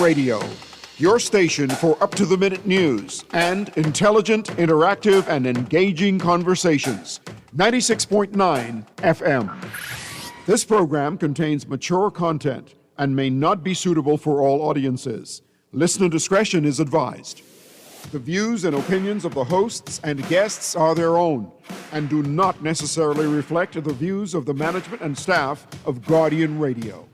Radio, your station for up-to-the-minute news and intelligent, interactive, and engaging conversations. 96.9 FM. This program contains mature content and may not be suitable for all audiences. Listener discretion is advised. The views and opinions of the hosts and guests are their own and do not necessarily reflect the views of the management and staff of Guardian Radio.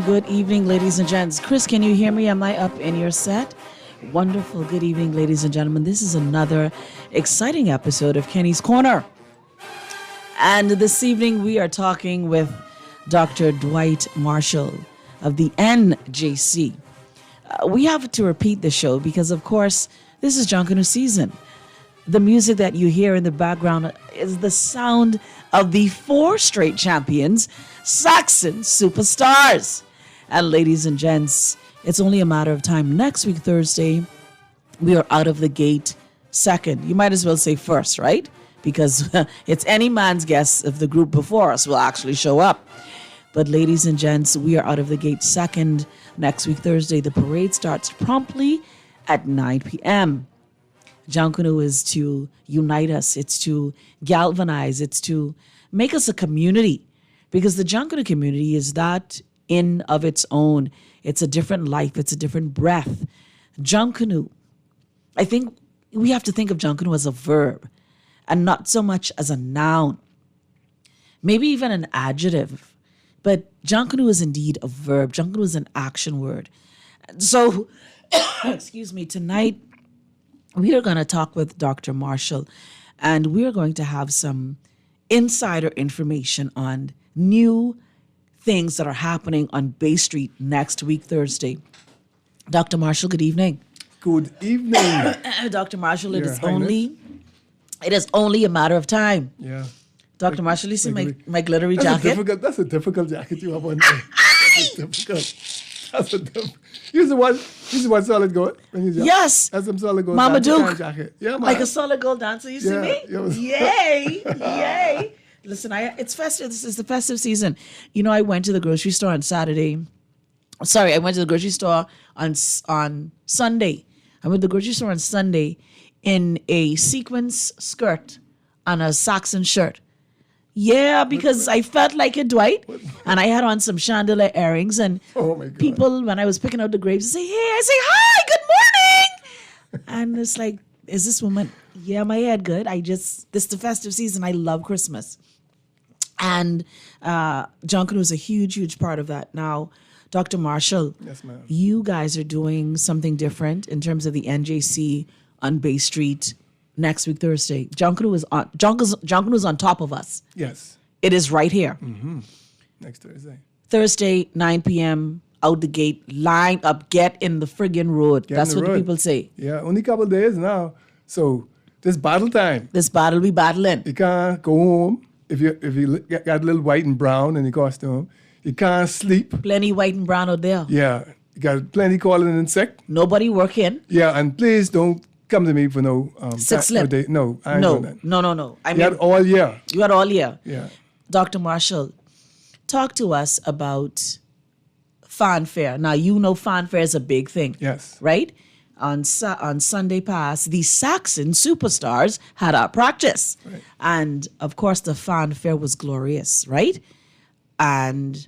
Good evening, ladies and gents. Chris, can you hear me? Am I up in your set? Wonderful. Good evening, ladies and gentlemen. This is another exciting episode of Kenny's Corner. And this evening we are talking with Dr. Dwight Marshall of the NJC. We have to repeat the show because, of course, this is Junkanoo season. The music that you hear in the background is the sound of the 4 straight champions, Saxon Superstars. And ladies and gents, it's only a matter of time. Next week, Thursday, we are out of the gate second. You might as well say first, right? Because it's any man's guess if the group before us will actually show up. But ladies and gents, we are out of the gate second. Next week, Thursday, the parade starts promptly at 9 p.m. Junkanoo is to unite us. It's to galvanize. It's to make us a community. Because the Junkanoo community is that in of its own. It's a different life. It's a different breath. Junkanoo. I think we have to think of Junkanoo as a verb and not so much as a noun. Maybe even an adjective. But Junkanoo is indeed a verb. Junkanoo is an action word. So, excuse me, tonight we are going to talk with Dr. Marshall, and we are going to have some insider information on new things that are happening on Bay Street next week, Thursday. Dr. Marshall, good evening. Good evening. Dr. Marshall, it is only a matter of time. Yeah. Dr. Marshall, you see my glittery jacket? That's a difficult jacket you have on there. That's difficult. Use the one solid gold. Yes. That's some solid gold. Mama Duke. Jacket. Yeah, man. Like a solid gold dancer, you see me? Yay. Yay. Listen, it's festive. This is the festive season. You know, I went to the grocery store on Saturday. Sorry, I went to the grocery store on Sunday. I went to the grocery store on Sunday in a sequins skirt and a Saxon shirt. Yeah, because I felt like it, Dwight. And I had on some chandelier earrings. And people, when I was picking out the grapes, say, hey, I say, hi, good morning. And it's like, is this woman? Yeah, my head good. This is the festive season. I love Christmas. And Junkanoo is a huge, huge part of that. Now, Dr. Marshall, yes, ma'am. You guys are doing something different in terms of the NJC on Bay Street next week, Thursday. Junkanoo is on top of us. Yes. It is right here. Mm-hmm. Next Thursday. Thursday, 9 p.m., out the gate, line up, get in the friggin' road. That's what the people say. Yeah, only a couple of days now. So this battle time. This battle we battling. You can't go home if you got a little white and brown in your costume. You can't sleep. Plenty white and brown out there. Yeah, you got plenty calling in sick. Nobody working. Yeah, and please don't come to me for no sick slip. No, I ain't doing that. No. I mean, you had all year. You had all year. Yeah. Dr. Marshall, talk to us about fanfare. Now, you know fanfare is a big thing. Yes. Right? On Sunday past, the Saxon Superstars had our practice. Right. And, of course, the fanfare was glorious, right? And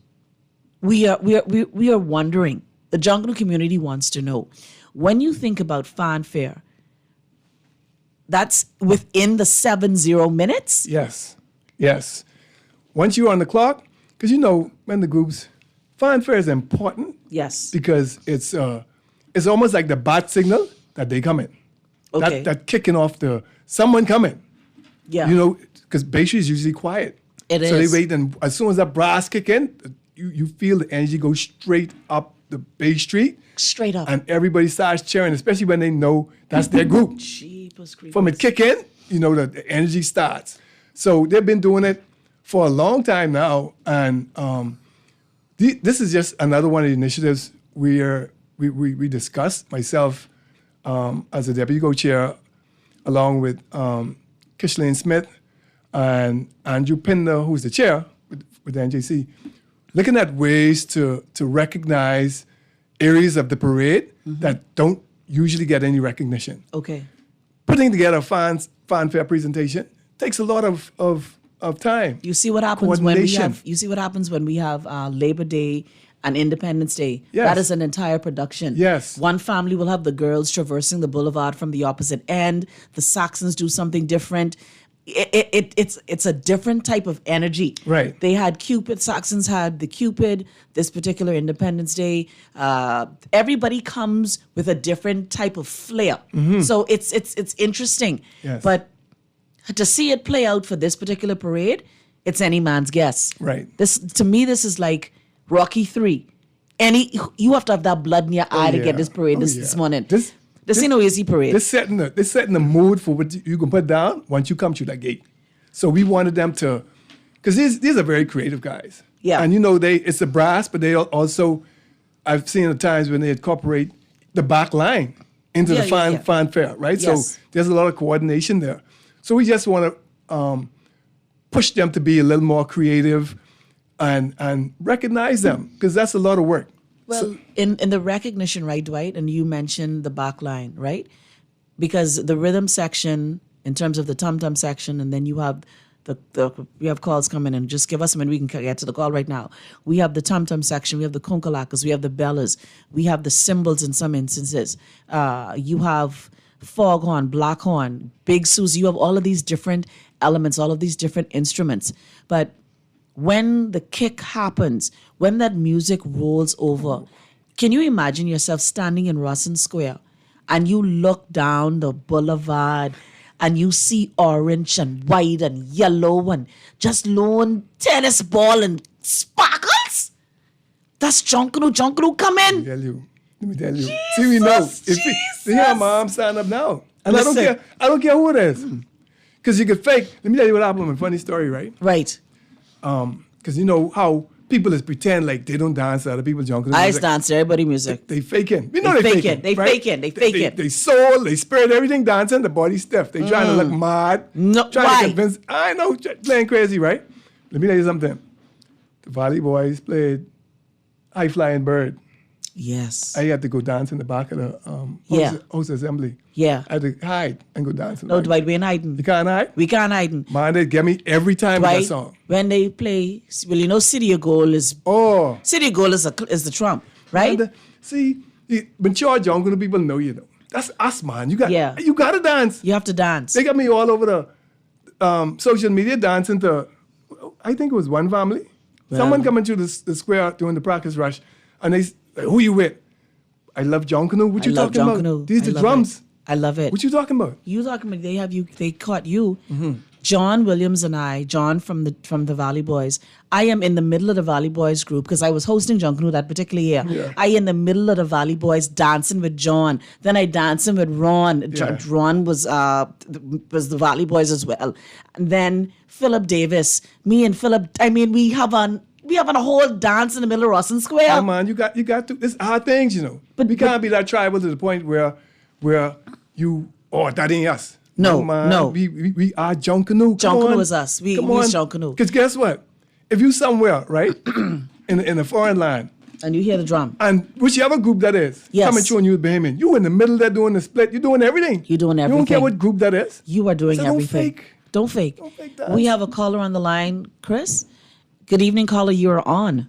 we are wondering, the Junkanoo community wants to know, when you think about fanfare, that's within the 70 minutes? Yes. Yes. Once you're on the clock, because when the groups, fanfare is important. Yes. Because it's almost like the bat signal that they come in. Okay. That kicking off someone coming. Yeah. Because bass is usually quiet. It so is. they wait, and as soon as that brass kick in, you feel the energy go straight up the bass street. Straight up. And everybody starts cheering, especially when they know that's their group. Jeepers creepers. From it kick in, the energy starts. So they've been doing it for a long time now, and this is just another one of the initiatives we discussed, myself as a deputy co-chair, along with Kishlane Smith and Andrew Pinder, who's the chair with the NJC, looking at ways to recognize areas of the parade that don't usually get any recognition. Okay. Putting together a fanfare presentation takes a lot of time. You see what happens when we Coordination. have Labor Day and Independence Day. Yes. That is an entire production. Yes. One family will have the girls traversing the boulevard from the opposite end. The Saxons do something different. It's a different type of energy. Right. They had Cupid. Saxons had the Cupid. This particular Independence Day, everybody comes with a different type of flair. So it's interesting. Yes. But to see it play out for this particular parade, it's any man's guess. Right. To me, this is like Rocky 3. You have to have that blood in your eye to yeah. get this parade Oh, this yeah. morning. This ain't no easy parade. This setting the mood for what you can put down once you come through that gate. So we wanted them to, because these are very creative guys. Yeah. And it's the brass, but they also, I've seen the times when they incorporate the back line into the fanfare, right? Yes. So there's a lot of coordination there. So we just want to push them to be a little more creative and recognize them, because that's a lot of work. Well, in the recognition, right, Dwight, and you mentioned the back line, right? Because the rhythm section, in terms of the tum-tum section, and then you have we have calls coming in. Just give us them and we can get to the call right now. We have the tum-tum section, we have the kunkalakas, we have the bellas, we have the cymbals in some instances. You have foghorn, black horn, big Susie. You have all of these different elements, all of these different instruments. But when the kick happens, when that music rolls over, can you imagine yourself standing in Russell Square and you look down the boulevard and you see orange and white and yellow and just lone tennis ball and sparkles? That's Junkanoo come in. Let me tell you. See, we know. See how mom stand up now. And Listen. I don't care who it is. Because you could fake. Let me tell you what happened. A funny story, right? Right. Because you know how people is pretend like they don't dance to other people's Junkanoo I music. dance to everybody music. They faking. We know They they faking. They right? faking. They faking. They soul, they spirit, everything dancing, the body stiff. They trying to look mad. No, trying why? to convince. I know, playing crazy, right? Let me tell you something. The Valley Boys played High Flying Bird. Yes. I had to go dance in the back of the host assembly. Yeah. I had to hide and go dance in the No, back. Dwight, we ain't hiding. You can't hide? We can't hide. Man, they get me every time with that Dwight, song. when they play, well, you know, City of Gold is Oh. City of Gold is the trump, right? And, see, mature Junkanoo people know you know. That's us, man. You got to dance. You have to dance. They got me all over the social media dancing to, I think it was one family. Someone coming through the square during the practice rush, and they, who you with? I love Junkanoo. What you talking about? These the drums. I love it. What you talking about? You talking about they caught you. John Williams and I, John from the Valley Boys. I am in the middle of the Valley Boys group because I was hosting Junkanoo that particular year. Yeah. I in the middle of the Valley Boys dancing with John. Then I dancing with Ron. Yeah. Ron was the Valley Boys as well. And then Philip Davis. Me and Philip. I mean, we having a whole dance in the middle of Russell Square. Yeah, man, you got to. It's hard things, you know. But we can't be that tribal to the point where that ain't us. No, man. no. We are Junkanoo. Junkanoo is us. We Junkanoo. Because guess what? If you somewhere, right, in a foreign land, and you hear the drum, and whichever group that is, Yes. coming through and you Bahamian, you in the middle there doing the split, you're doing everything. You're doing You don't everything. care what group that is. you are doing So everything. Don't fake. Don't fake. Don't fake that. We have a caller on the line, Chris. Good evening, caller. You're on.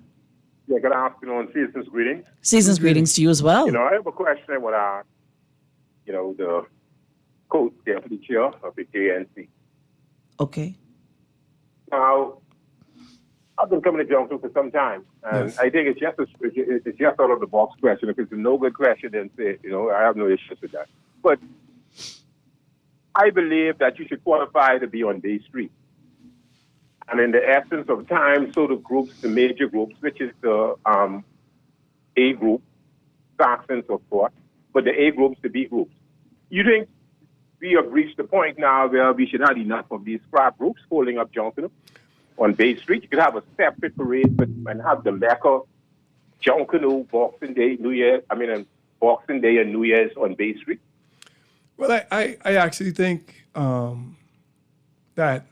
Yeah, good afternoon. Season's greetings. Season's greetings to you as well. I have a question with the coach, deputy chair of the ANC. Okay. Now, I've been coming to Junction for some time, and Yes. I think it's just out of the box question. If it's a no good question, then say, I have no issues with that. But I believe that you should qualify to be on Bay Street. And in the essence of time, so the major groups, which is the A group, stocks and so forth, but the A groups, the B groups. You think we have reached the point now where we should have enough of these scrap groups holding up Junction on Bay Street? You could have a separate parade and have the Mecca, Junction, Boxing Day, Boxing Day and New Year's on Bay Street. Well, I actually think that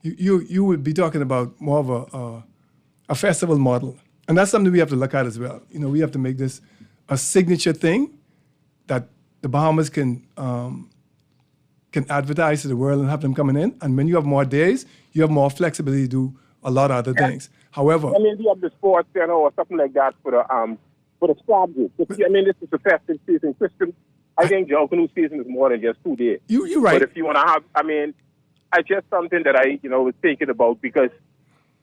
you would be talking about more of a festival model. And that's something we have to look at as well. We have to make this a signature thing that the Bahamas can advertise to the world and have them coming in. And when you have more days, you have more flexibility to do a lot of other things. However, we have the sports center or something like that for the squad group. This is a festive season. Christian, I think Junction season is more than just 2 days. You're right. But if you want to have, it's just something that I, was thinking about because,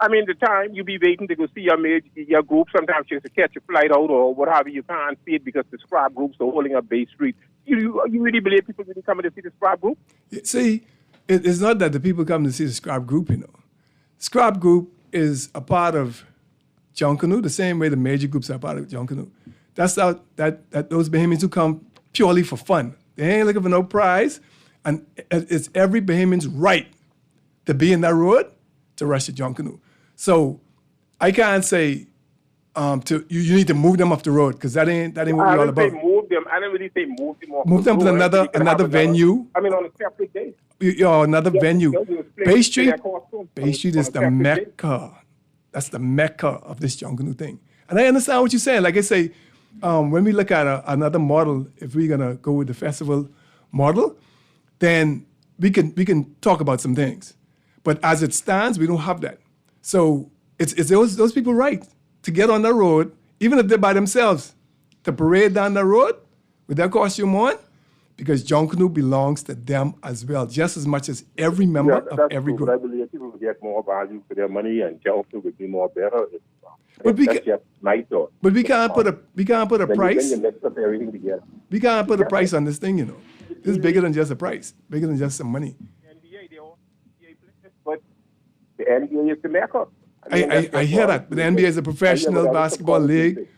the time you be waiting to go see your group, sometimes you have to catch a flight out or what have you. You can't see it because the scrap groups are holding up Bay Street. You really believe people really coming to see the scrap group? See, it's not that the people come to see the scrap group, Scrap group is a part of Junction, the same way the major groups are part of Junction. That's that those Bahamians who come purely for fun. They ain't looking for no prize. And it's every Bahamian's right to be in that road to rush to Junction. So I can't say you need to move them off the road because that ain't what we're all about. Move them. I didn't really say move them off Move the them road. to another venue. On a separate day. Another venue. Bay Street is the separate Mecca. That's the Mecca of this Junction thing. And I understand what you're saying. Like I say, when we look at another model, if we're gonna go with the festival model, then we can talk about some things. But as it stands, we don't have that. So it's those people right to get on the road, even if they're by themselves, to parade down the road with their costume on, because Junction belongs to them as well, just as much as every member of every group. I believe people will get more value for their money, and Junction would be more better. That's just my thought. But we can't put a price. Then you mix up everything together. We can't put a price on this thing, This is bigger than just a price, bigger than just some money. But the NBA is the Mecca. I hear that. But the NBA is a professional basketball league.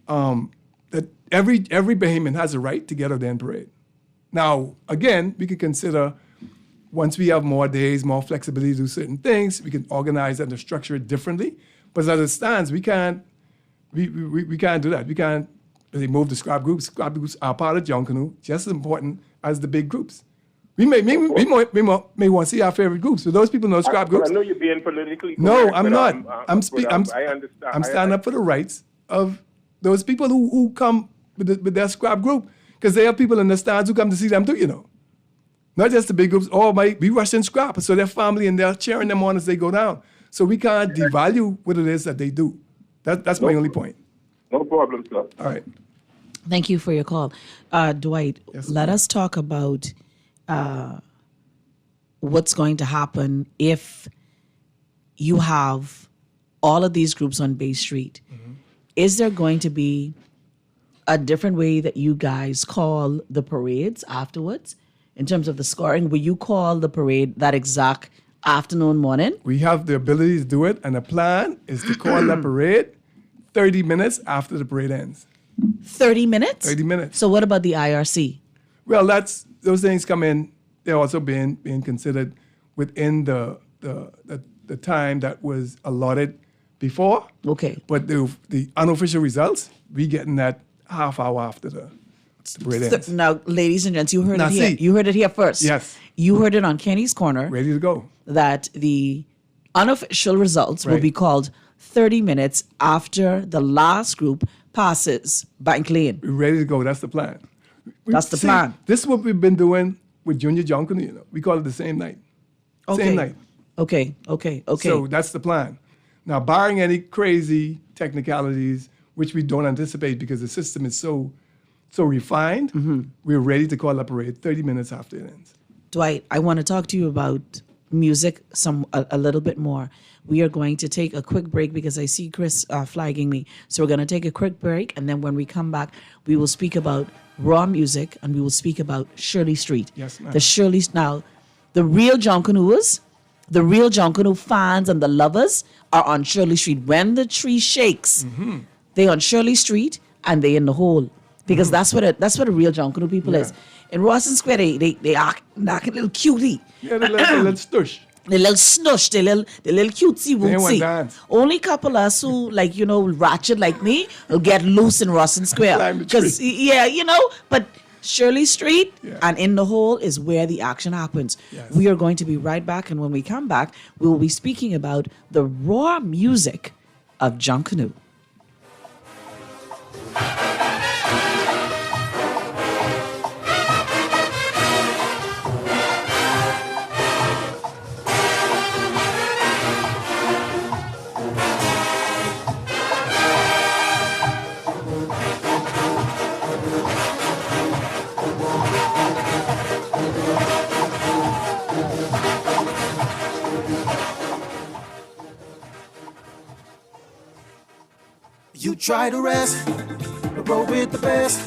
That every Bahamian has a right to get on the end parade. Now, again, we could consider once we have more days, more flexibility to do certain things, we can organize and structure it differently. But as it stands, we can't do that. We can't move the scrap groups. Scrap groups are part of Junction, just as important as the big groups. We may want to see our favorite groups. So those people know scrap groups. I know you're being politically correct. No, I'm not. I understand. I'm standing up for the rights of those people who come with their scrap group, because they have people in the stands who come to see them too, Not just the big groups. We rush in scrap, so their family and they're cheering them on as they go down. So we can't devalue what it is that they do. That's my only point. No problem, sir. All right. Thank you for your call. Dwight, Yes, let us talk about what's going to happen if you have all of these groups on Bay Street. Mm-hmm. Is there going to be a different way that you guys call the parades afterwards in terms of the scoring? Will you call the parade that exact afternoon, morning? We have the ability to do it, and the plan is to call the parade 30 minutes after the parade ends. 30 minutes? 30 minutes. So what about the IRC? Well, those things come in. They're also being considered within the time that was allotted before. Okay. But the unofficial results, we getting that half hour after the parade ends. Now, ladies and gents, you heard Now, it here. see. You heard it here first. Yes. You heard it on Kenny's Corner Ready to go. that the unofficial results will Right. be called 30 minutes after the last group passes Bank Lane. We're ready to go. That's the plan. That's the plan. This is what we've been doing with Junior Junction. We call it the same night. Okay. Same night. Okay. So that's the plan. Now, barring any crazy technicalities, which we don't anticipate because the system is so refined, we're ready to call up a raid 30 minutes after it ends. Dwight, I want to talk to you about music a little bit more. We are going to take a quick break because I see Chris flagging me. So we're going to take a quick break, and then when we come back, we will speak about raw music and we will speak about Shirley Street. Yes, ma'am. Now, the real Junkanooers, the real Junkanoo fans and the lovers are on Shirley Street. When the tree shakes, they on Shirley Street and they in the hole. Because that's what the real Junkanoo people is. In Rawson Square, they act like a little cutie. Yeah, the little stush. The little snush, the little cutesy They want wootsy. dance. Only couple us who ratchet like me will get loose in Rawson Square. Climb the tree. But Shirley Street Yeah. and in the hole is where the action happens. Yes. We are going to be right back, and when we come back, we will be speaking about the raw music of Junkanoo. You try to rest, but roll with the best.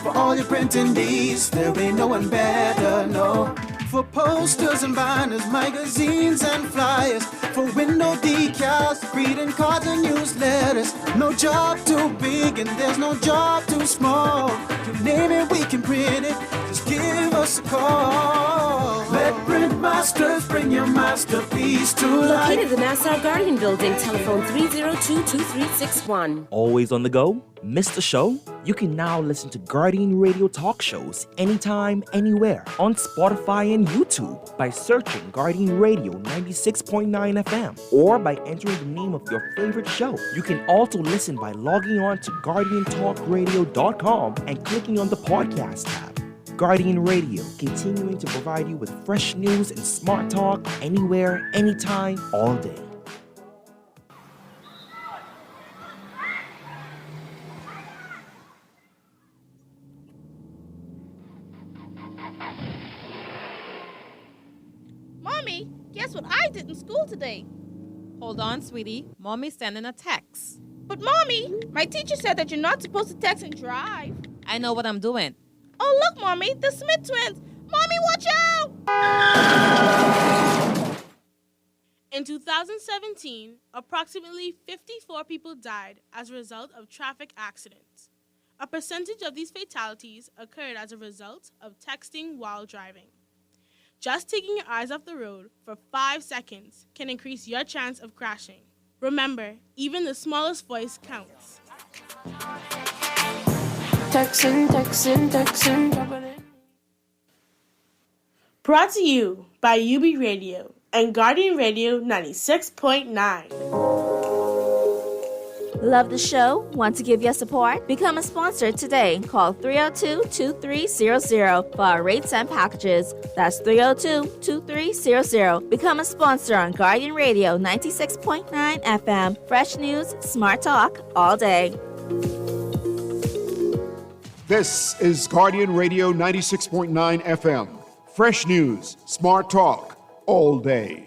For all your printing needs, there ain't no one better, no. For posters and banners, magazines and flyers. For window decals, greeting cards and newsletters. No job too big and there's no job too small. You name it, we can print it, just give us a call. Let Print Masters bring your masterpiece to life. Located in the Nassau Guardian Building, telephone 302-2361. Always on the go? Missed a show? You can now listen to Guardian Radio talk shows anytime, anywhere on Spotify and YouTube by searching Guardian Radio 96.9 FM or by entering the name of your favorite show. You can also listen by logging on to GuardianTalkRadio.com and clicking on the podcast tab. Guardian Radio, continuing to provide you with fresh news and smart talk anywhere, anytime, all day. Mommy, guess what I did in school today? Hold on, sweetie. Mommy's sending a text. But Mommy, my teacher said that you're not supposed to text and drive. I know what I'm doing. Oh, look, Mommy, the Smith twins. Mommy, watch out! In 2017, approximately 54 people died as a result of traffic accidents. A percentage of these fatalities occurred as a result of texting while driving. Just taking your eyes off the road for 5 seconds can increase your chance of crashing. Remember, even the smallest voice counts. Texting. Brought to you by UB Radio and Guardian Radio 96.9. Love the show? Want to give your support? Become a sponsor today. Call 302-2300 for our rates and packages. That's 302-2300. Become a sponsor on Guardian Radio 96.9 FM. Fresh news, smart talk, all day. This is Guardian Radio 96.9 FM. Fresh news, smart talk, all day.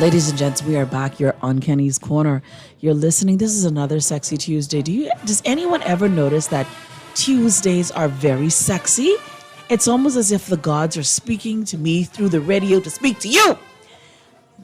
Ladies and gents, we are back here on Kenny's Corner. You're listening. This is another Sexy Tuesday. Does anyone ever notice that Tuesdays are very sexy? It's almost as if the gods are speaking to me through the radio to speak to you.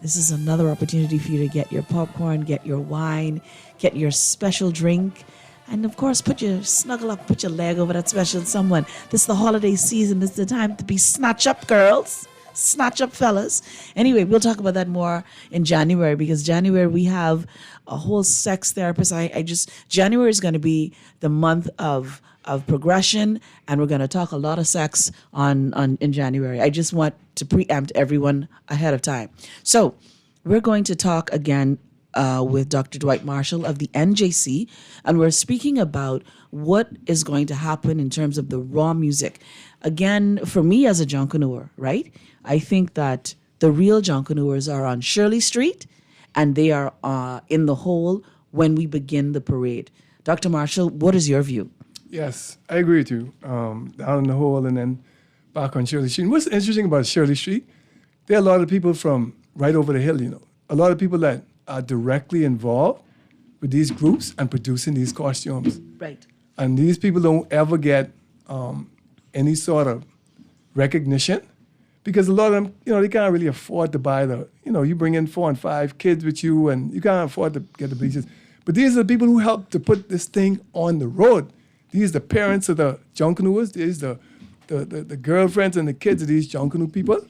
This is another opportunity for you to get your popcorn, get your wine, get your special drink, and of course, snuggle up, put your leg over that special someone. This is the holiday season. This is the time to be snatch up, girls. Snatch up, fellas. Anyway, we'll talk about that more in January, because January we have a whole sex therapist. January is going to be the month of progression, and we're going to talk a lot of sex in January. I just want to preempt everyone ahead of time. So we're going to talk again with Dr. Dwight Marshall of the NJC, and we're speaking about what is going to happen in terms of the raw music. Again, for me as a junkanooer, right? I think that the real junkanooers are on Shirley Street, and they are in the hole when we begin the parade. Dr. Marshall, what is your view? Yes, I agree with you. Down in the hole and then back on Shirley Street. And what's interesting about Shirley Street, there are a lot of people from right over the hill, a lot of people that are directly involved with these groups and producing these costumes. Right. And these people don't ever get any sort of recognition, because a lot of them, they can't really afford to buy you bring in 4 and 5 kids with you, and you can't afford to get the bleachers. But these are the people who help to put this thing on the road. These are the parents of the junkanooers. These are the girlfriends and the kids of these junkanoo people.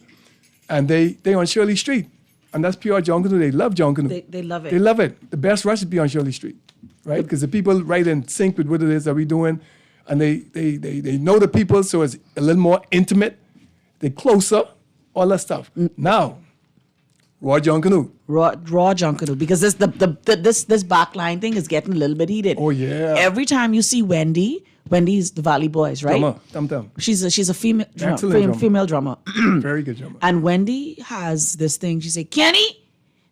And they on Shirley Street. And that's pure junkanoo. They love junkanoo. They love it. They love it. The best rush is be on Shirley Street, right? Because the people right in sync with what it is that we're doing. And they know the people, so it's a little more intimate. They're closer, all that stuff. Now, raw junkanoo. Raw junkanoo, because this backline thing is getting a little bit heated. Oh yeah. Every time you see Wendy's the Valley Boys, right? Drummer, Tum. She's a female drummer. Very good drummer. And Wendy has this thing. She say, "Kenny,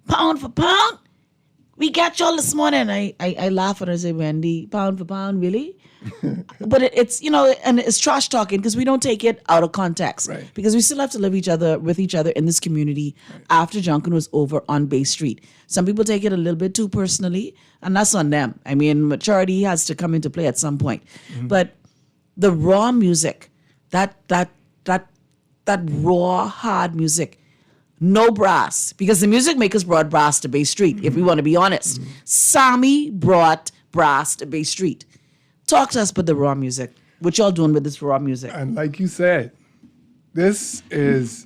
pound for pound, we got y'all this morning." I laugh at her and say, "Wendy, pound for pound, really?" But it's and it's trash talking, because we don't take it out of context, right? Because we still have to live with each other in this community, right, after Junkin was over on Bay Street. Some people take it a little bit too personally, and that's on them. I mean, maturity has to come into play at some point. Mm-hmm. But the raw music, that raw hard music, no brass, because the music makers brought brass to Bay Street. Mm-hmm. If we want to be honest, mm-hmm, Sammy brought brass to Bay Street. Talk to us about the raw music. What y'all doing with this raw music? And like you said, this is,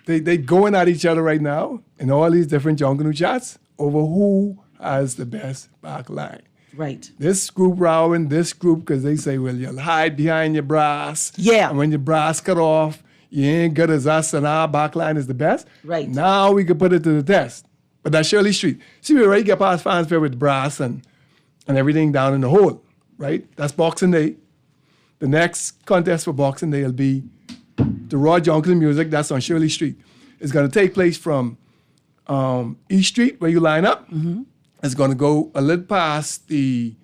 they going at each other right now in all these different junkanoo chats over who has the best back line. Right. This group rowing this group because they say, well, you'll hide behind your brass. Yeah. And when your brass cut off, you ain't good as us and our back line is the best. Right. Now we can put it to the test. But that's Shirley Street. See, we already get past Fans Fair with brass and everything down in the hole. Right? That's Boxing Day. The next contest for Boxing Day will be the raw junkanoo music. That's on Shirley Street. It's going to take place from East Street, where you line up. Mm-hmm. It's going to go a little past the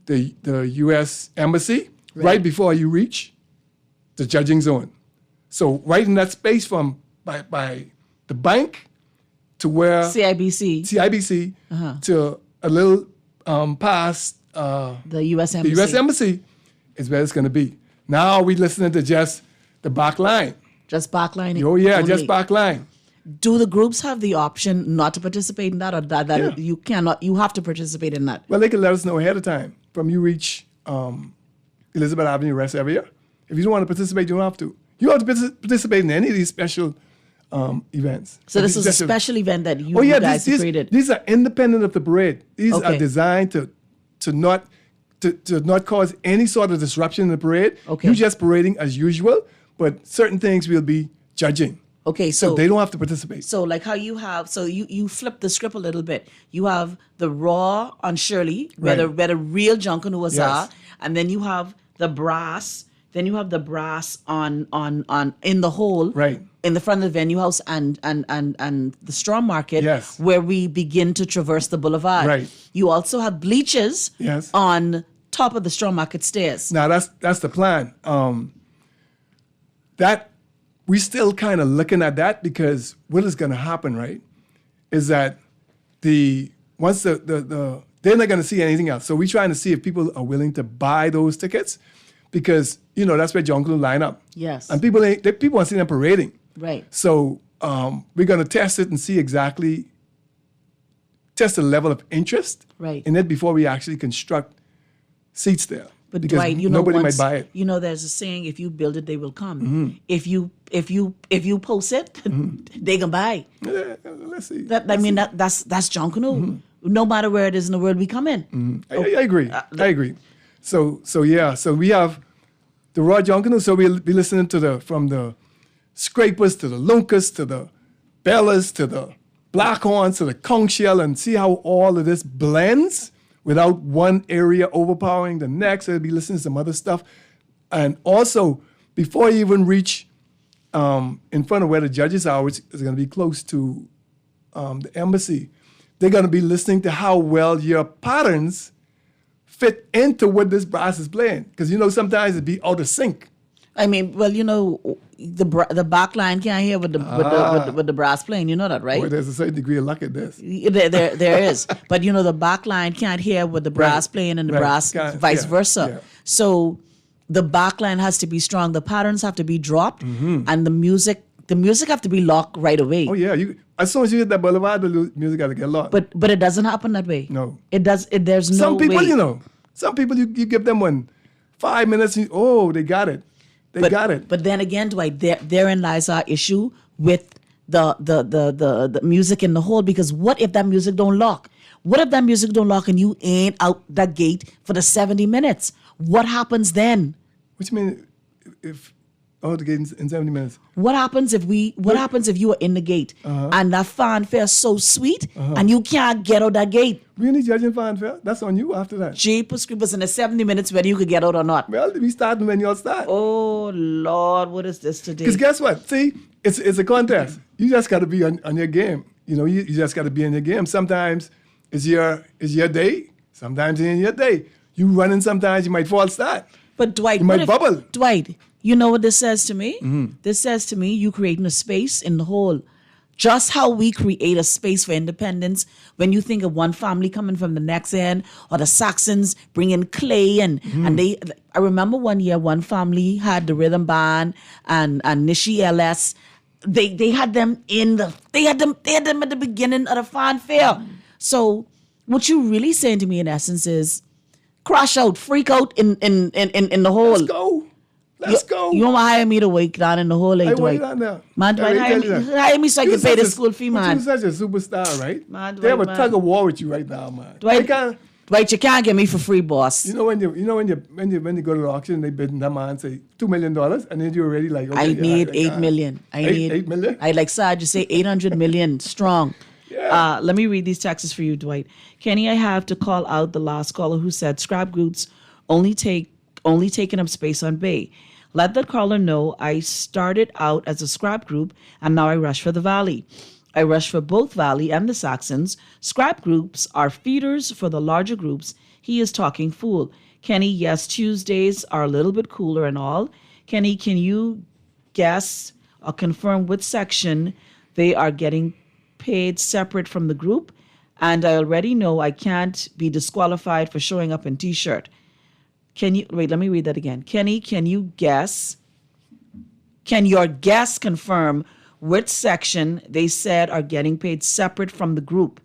U.S. Embassy, right before you reach the judging zone. So right in that space from by the bank to where CIBC to a little past the U.S. Embassy. The U.S. Embassy is where it's going to be. Now we listening to just the back line. Just back line? Oh, yeah, only. Just back line. Do the groups have the option not to participate in that, or that you cannot, you have to participate in that? Well, they can let us know ahead of time from you reach Elizabeth Avenue West area. If you don't want to participate, you don't have to. You have to participate in any of these special events. So this is a special event that you guys created? These are independent of the parade. These are designed to not cause any sort of disruption in the parade. Okay. You're just parading as usual, but certain things we'll be judging. Okay, so they don't have to participate. So like how you have, so you flip the script a little bit. You have the raw on Shirley, where the real junkanooers are, and then you have the brass. Then you have the brass on in the hole, right, in the front of the venue house and the straw market, yes, where we begin to traverse the boulevard. Right. You also have bleachers, yes, on top of the straw market stairs. Now that's the plan. That we still kind of looking at that, because what is going to happen, right? is that they're not going to see anything else. So we're trying to see if people are willing to buy those tickets because, that's where John will line up. Yes. And people want to see them parading. Right. So we're going to test it and see test the level of interest in it before we actually construct seats there. But because Dwight, nobody might buy it. There's a saying: if you build it, they will come. If you post it, they can buy. Yeah, let's see. That's John Canoe. No matter where it is in the world, we come in. I agree. I agree. So we have the Raw John Canoe. So we'll be listening from the Scrapers to the Luncas to the Bellas to the Blackhorns to the Conch Shell and see how all of this blends without one area overpowering the next. I'll be listening to some other stuff. And also, before you even reach in front of where the judges are, which is going to be close to the embassy, they're going to be listening to how well your patterns fit into what this brass is playing. Because, sometimes it'd be out of sync. I mean, well, the back line can't hear with the brass playing. You know that, right? Boy, there's a certain degree of luck at this. There is. But, the back line can't hear with the brass playing and the brass vice versa. Yeah. So the back line has to be strong. The patterns have to be dropped. And the music have to be locked right away. Oh, yeah. As soon as you hit that boulevard, the music got to get locked. But it doesn't happen that way. No. There's no Some people, way. Some people, you give them 5 minutes, they got it. They got it. But then again, Dwight, therein lies our issue with the music in the whole. Because what if that music don't lock? What if that music don't lock and you ain't out that gate for the 70 minutes? What happens then? What you mean if the gate in 70 minutes? What happens if you are in the gate and that fanfare is so sweet and you can't get out that gate? We ain't judging fanfare. That's on you after that. Jeepers creepers in the 70 minutes whether you could get out or not. Well, we starting when y'all start. Oh, Lord, what is this today? Because guess what? See, it's a contest. You just got to be on your game. You just got to be in your game. Sometimes it's your day. Sometimes it ain't your day. You running sometimes, you might fall start. But Dwight, you might bubble. Dwight, you know what this says to me? This says to me, you creating a space in the whole. Just how we create a space for independence when you think of one family coming from the next end or the Saxons bringing clay and I remember one year one family had the rhythm band and Nishi LS. They had them they had them at the beginning of the fanfare. So what you really saying to me in essence is crash out, freak out in the whole. Let's go. Let's go. You want to hire me to wake down in the whole I Dwight? want you down there. Man, Dwight, hire me so I can pay the school fee, man. You're such a superstar, right? Man, they have a Dwight, tug of war with you right now, man. Dwight, you can't get me for free, boss. When you go to the auction, they bid that man say $2 million, and then you're already like, okay, I need 8 million. I need 8 million. I like Saj just say 800 million strong. Yeah. Let me read these texts for you, Dwight. Kenny, I have to call out the last caller who said scrap groups only taking up space on Bay. Let the caller know I started out as a scrap group and now I rush for the Valley. I rush for both Valley and the Saxons. Scrap groups are feeders for the larger groups. He is talking fool. Kenny, yes, Tuesdays are a little bit cooler and all. Kenny, can you guess or confirm which section they are getting paid separate from the group? And I already know I can't be disqualified for showing up in T-shirt. Let me read that again. Kenny, can your guess confirm which section they said are getting paid separate from the group?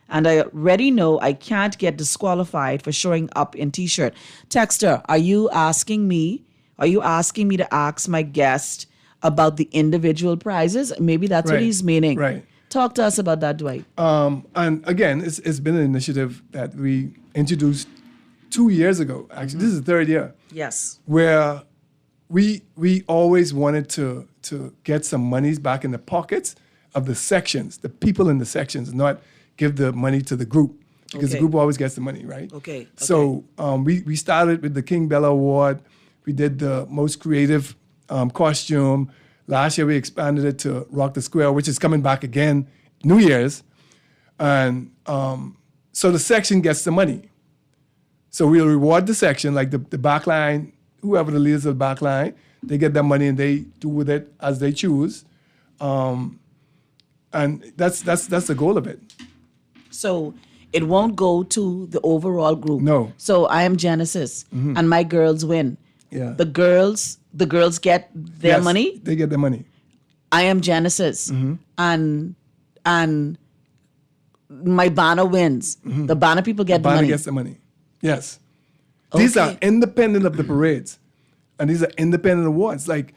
And I already know I can't get disqualified for showing up in T-shirt. Texter, are you asking me to ask my guest about the individual prizes? Maybe that's what he's meaning. Right. Talk to us about that, Dwight. And again, it's been an initiative that we introduced 2 years ago. Actually, this is the third year. Yes. Where we always wanted to get some monies back in the pockets of the sections, the people in the sections, not give the money to the group because the group always gets the money, right? Okay. So we started with the King Bella Award. We did the most creative costume. Last year we expanded it to Rock the Square, which is coming back again, New Year's. And so the section gets the money. So we'll reward the section, like the back line, whoever the leaders of the back line, they get their money and they do with it as they choose. And And that's the goal of it. So it won't go to the overall group. No. So I am Genesis, and my girls win. Yeah. The girls get their Yes, money. They get their money. I am Genesis, and my banner wins. The banner people get the Banner money. gets the money. Yes. These are independent of the parades, and these are independent awards. Like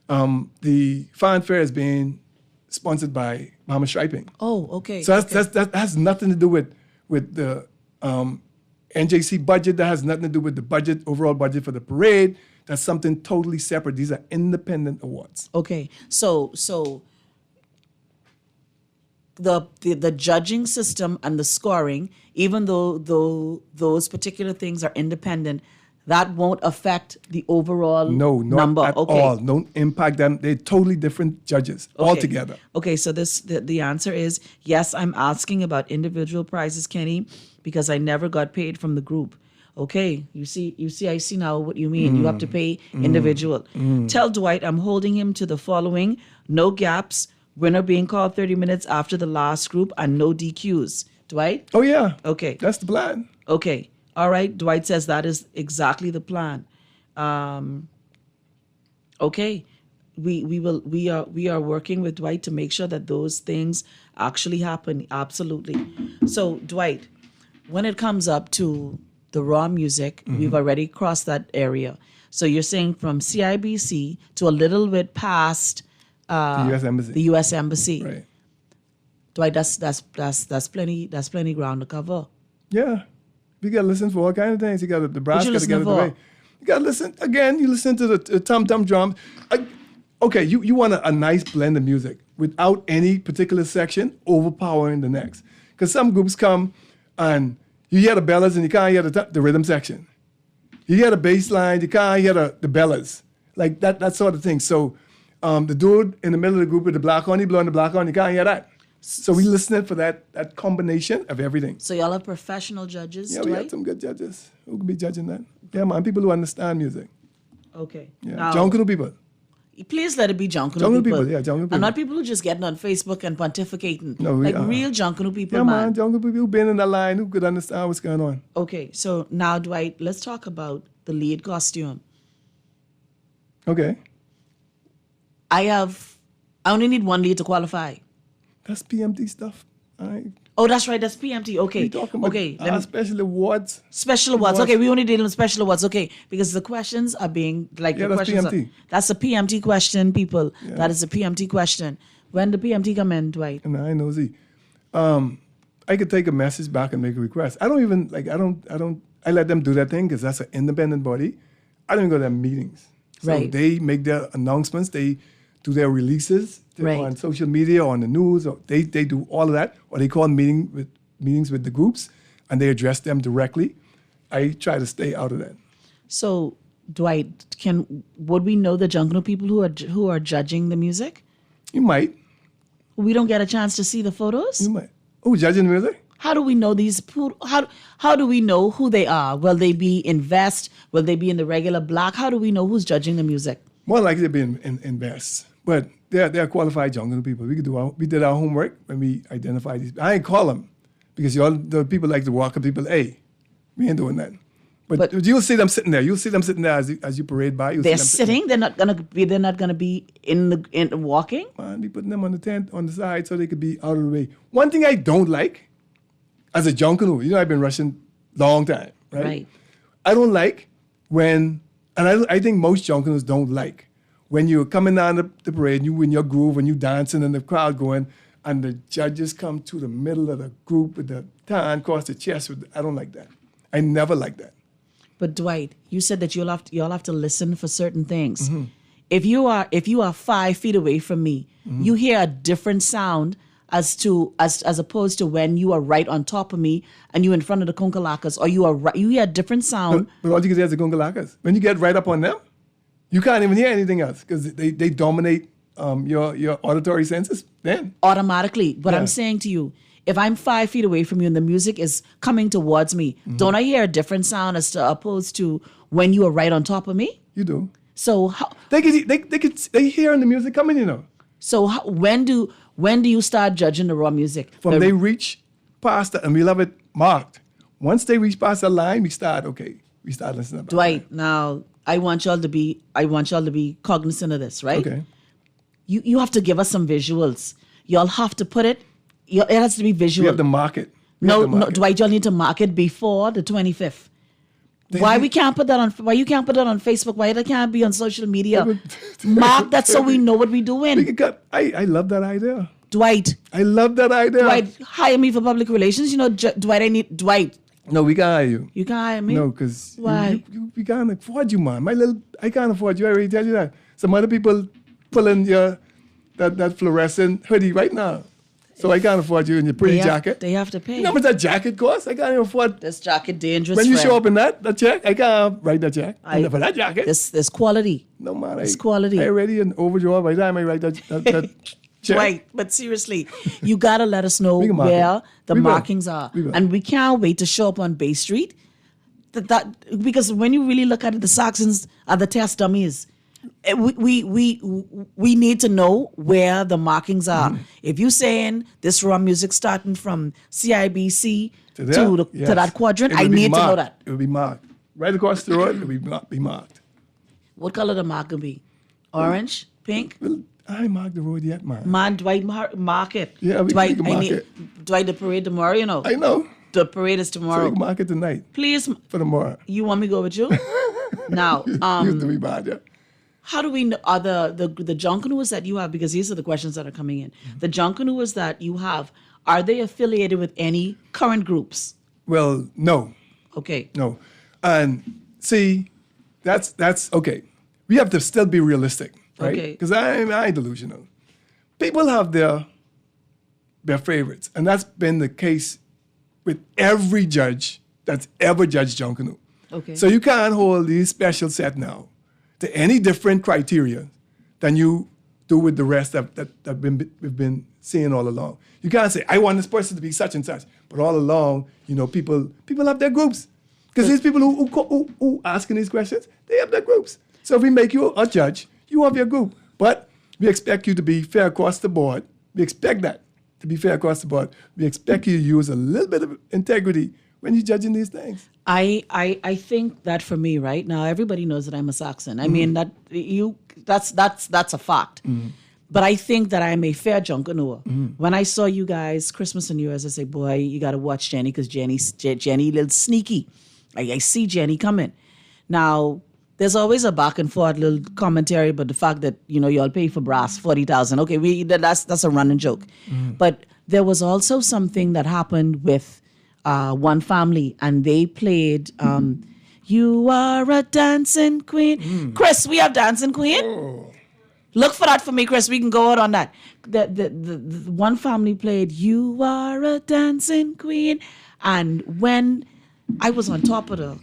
the fanfare is being sponsored by Mama Striping. Oh, okay. So that has nothing to do with the NJC budget. That has nothing to do with the overall budget for the parade. That's something totally separate. These are independent awards. Okay. So the judging system and the scoring, even though those particular things are independent, that won't affect the overall No, not number. at all. Don't impact them. They're totally different judges altogether. Okay, so the answer is yes. I'm asking about individual prizes, Kenny, because I never got paid from the group. Okay, you see, I see now what you mean. You have to pay individual. Tell Dwight I'm holding him to the following: no gaps, winner being called 30 minutes after the last group, and no DQs. Dwight? Oh yeah. Okay. That's the plan. Okay. All right. Dwight says that is exactly the plan. Okay. We are working with Dwight to make sure that those things actually happen. Absolutely. So Dwight, when it comes up to the raw music, we've already crossed that area. So you're saying from CIBC to a little bit past The U.S. Embassy. The U.S. Embassy. Right. Dwight, that's plenty ground to cover. Yeah. You got to listen for all kinds of things. You got the brass, you got to get listen it for? away. You got to listen, again, you listen to the tom-tom drums. Okay, you want a nice blend of music without any particular section overpowering the next. Because some groups come and you hear the bellas and you can't hear the rhythm section. You hear the bass line, you can't hear the bellas. Like that sort of thing. So the dude in the middle of the group with the black on, he blowing the black on, you can't hear that. So we listening for that combination of everything. So y'all have professional judges, Yeah, we Dwight? have some good judges who can be judging that. Yeah, man, people who understand music. Okay. Yeah, Now, jungle people. please let it be jungle Jungle people. people, yeah, jungle people. And not people who just getting on Facebook and pontificating. No, like real jungle people, Yeah, man. man, jungle people who been in that line, who could understand what's going on. Okay, so now, Dwight, let's talk about the lead costume. Okay. I only need one lead to qualify. That's PMT stuff. Oh, that's right. That's PMT. Okay. We talking about Okay. special awards. Special awards. Okay, we only dealing with special awards. Okay, because the questions are being like Yeah, the that's questions. PMT. That's a PMT question, people. Yeah. That is a PMT question. When the PMT come in, Dwight? And I know Z. I could take a message back and make a request. I let them do that thing because that's an independent body. I don't even go to their meetings. So Right. they make their announcements, they do their releases Right. on social media, on the news, or they do all of that, or they call meetings with the groups and they address them directly. I try to stay out of that. So, Dwight, would we know the jungle people who are judging the music? You might. We don't get a chance to see the photos. You might. Oh, judging the music? How do we know these? How do we know who they are? Will they be in vest? Will they be in the regular black? How do we know who's judging the music? More likely to be in vests. But they're qualified jungle people. We did our homework when we identified these. I ain't call them because the people like to walk up people. Hey, we ain't doing that. But you'll see them sitting there. You'll see them sitting there as you parade by. They're sitting. They're not gonna be in walking. Man, we putting them on the tent on the side so they could be out of the way. One thing I don't like as a jungle, I've been rushing long time, right? Right. I don't like when, and I think most junglers don't like when you're coming down the parade, you in your groove, when you dancing and the crowd going, and the judges come to the middle of the group with the tan across the chest. I don't like that. I never like that. But Dwight, you said that y'all have to listen for certain things. Mm-hmm. If you are 5 feet away from me, you hear a different sound as opposed to when you are right on top of me and you in front of the kunkalakas, or you hear a different sound. But all you can say is the kunkalakas. When you get right up on them, you can't even hear anything else because they dominate your auditory senses then. Automatically. But Yeah. I'm saying to you, if I'm 5 feet away from you and the music is coming towards me, don't I hear a different sound as opposed to when you are right on top of me? You do. So They hear the music coming, So when do When do you start judging the raw music? From they reach past it, and we love it marked. Once they reach past the line, we start listening. Dwight, now I want y'all to be cognizant of this, right? Okay. You have to give us some visuals. Y'all have to put it. It has to be visual. We have to mark it. No, Dwight, y'all need to mark it before the 25th. Why you can't put that on Facebook? Why it can't be on social media? Mark that so we know what we're doing. I love that idea. Dwight. I love that idea. Dwight, hire me for public relations. You know, Dwight. No, we can't hire you. You can't hire me? No, because why? We can't afford you, man. I can't afford you. I already tell you that. Some other people pulling that fluorescent hoodie right now. So I can't afford you in your pretty jacket. They have to pay. You know how much that jacket costs? I can't even afford. This jacket dangerous. When you show up in that check, I can't write that check. For that jacket. This quality. No, man. It's quality. I already an overdraw by the time I write that check. Right, but seriously, you gotta let us know where the markings are. And we can't wait to show up on Bay Street. Because when you really look at it, the Saxons are the test dummies. We need to know where the markings are. If you're saying this raw music starting from CIBC to that quadrant, I need to know that. It will be marked. Right across the road, it will be marked. What color the mark will be? Orange? Pink? Well, I ain't marked the road yet, man. Man, Dwight, mark it. Yeah, we can mark it. Dwight, the parade tomorrow, you know. I know. The parade is tomorrow. So we can mark it tonight. Please. For tomorrow. You want me to go with you? Now, used to be bad, yeah. How do we know, are the Junkanooers that you have, because these are the questions that are coming in, the Junkanooers that you have, are they affiliated with any current groups? Well, no. Okay. No. And see, that's okay. We have to still be realistic, right? Okay. Because I ain't delusional. People have their favorites, and that's been the case with every judge that's ever judged Junkanoo. Okay. So you can't hold these special set now to any different criteria than you do with the rest that we've been seeing all along. You can't say, I want this person to be such and such, but all along, people have their groups. Because these people who asking these questions, they have their groups. So if we make you a judge, you have your group. But we expect you to be fair across the board. We expect that, to be fair across the board. We expect you to use a little bit of integrity when you're judging these things. I think that for me, right now, everybody knows that I'm a Saxon. I mean that's a fact. But I think that I'm a fair Junkanooer. When I saw you guys Christmas and New Year's, I say, boy, you got to watch Jenny because Jenny a little sneaky. I see Jenny coming. Now, there's always a back and forth little commentary about the fact that y'all pay for brass $40,000. Okay, that's a running joke. But there was also something that happened with one family, and they played You Are a Dancing Queen. Chris, we have Dancing Queen. Oh. Look for that for me, Chris. We can go out on that. The one family played You Are a Dancing Queen, and when I was on top of the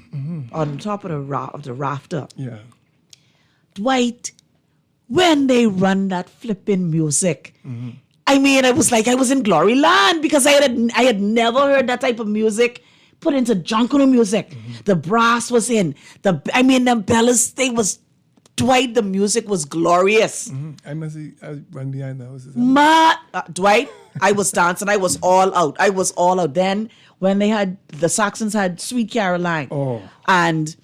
rafter, yeah, Dwight, when they run that flipping music. I mean, I was like, I was in glory land because I had never heard that type of music put into Junkanoo music. The brass was in. the bellas, Dwight, the music was glorious. I run behind the houses. Dwight, I was dancing. I was all out. Then when the Saxons had Sweet Caroline. And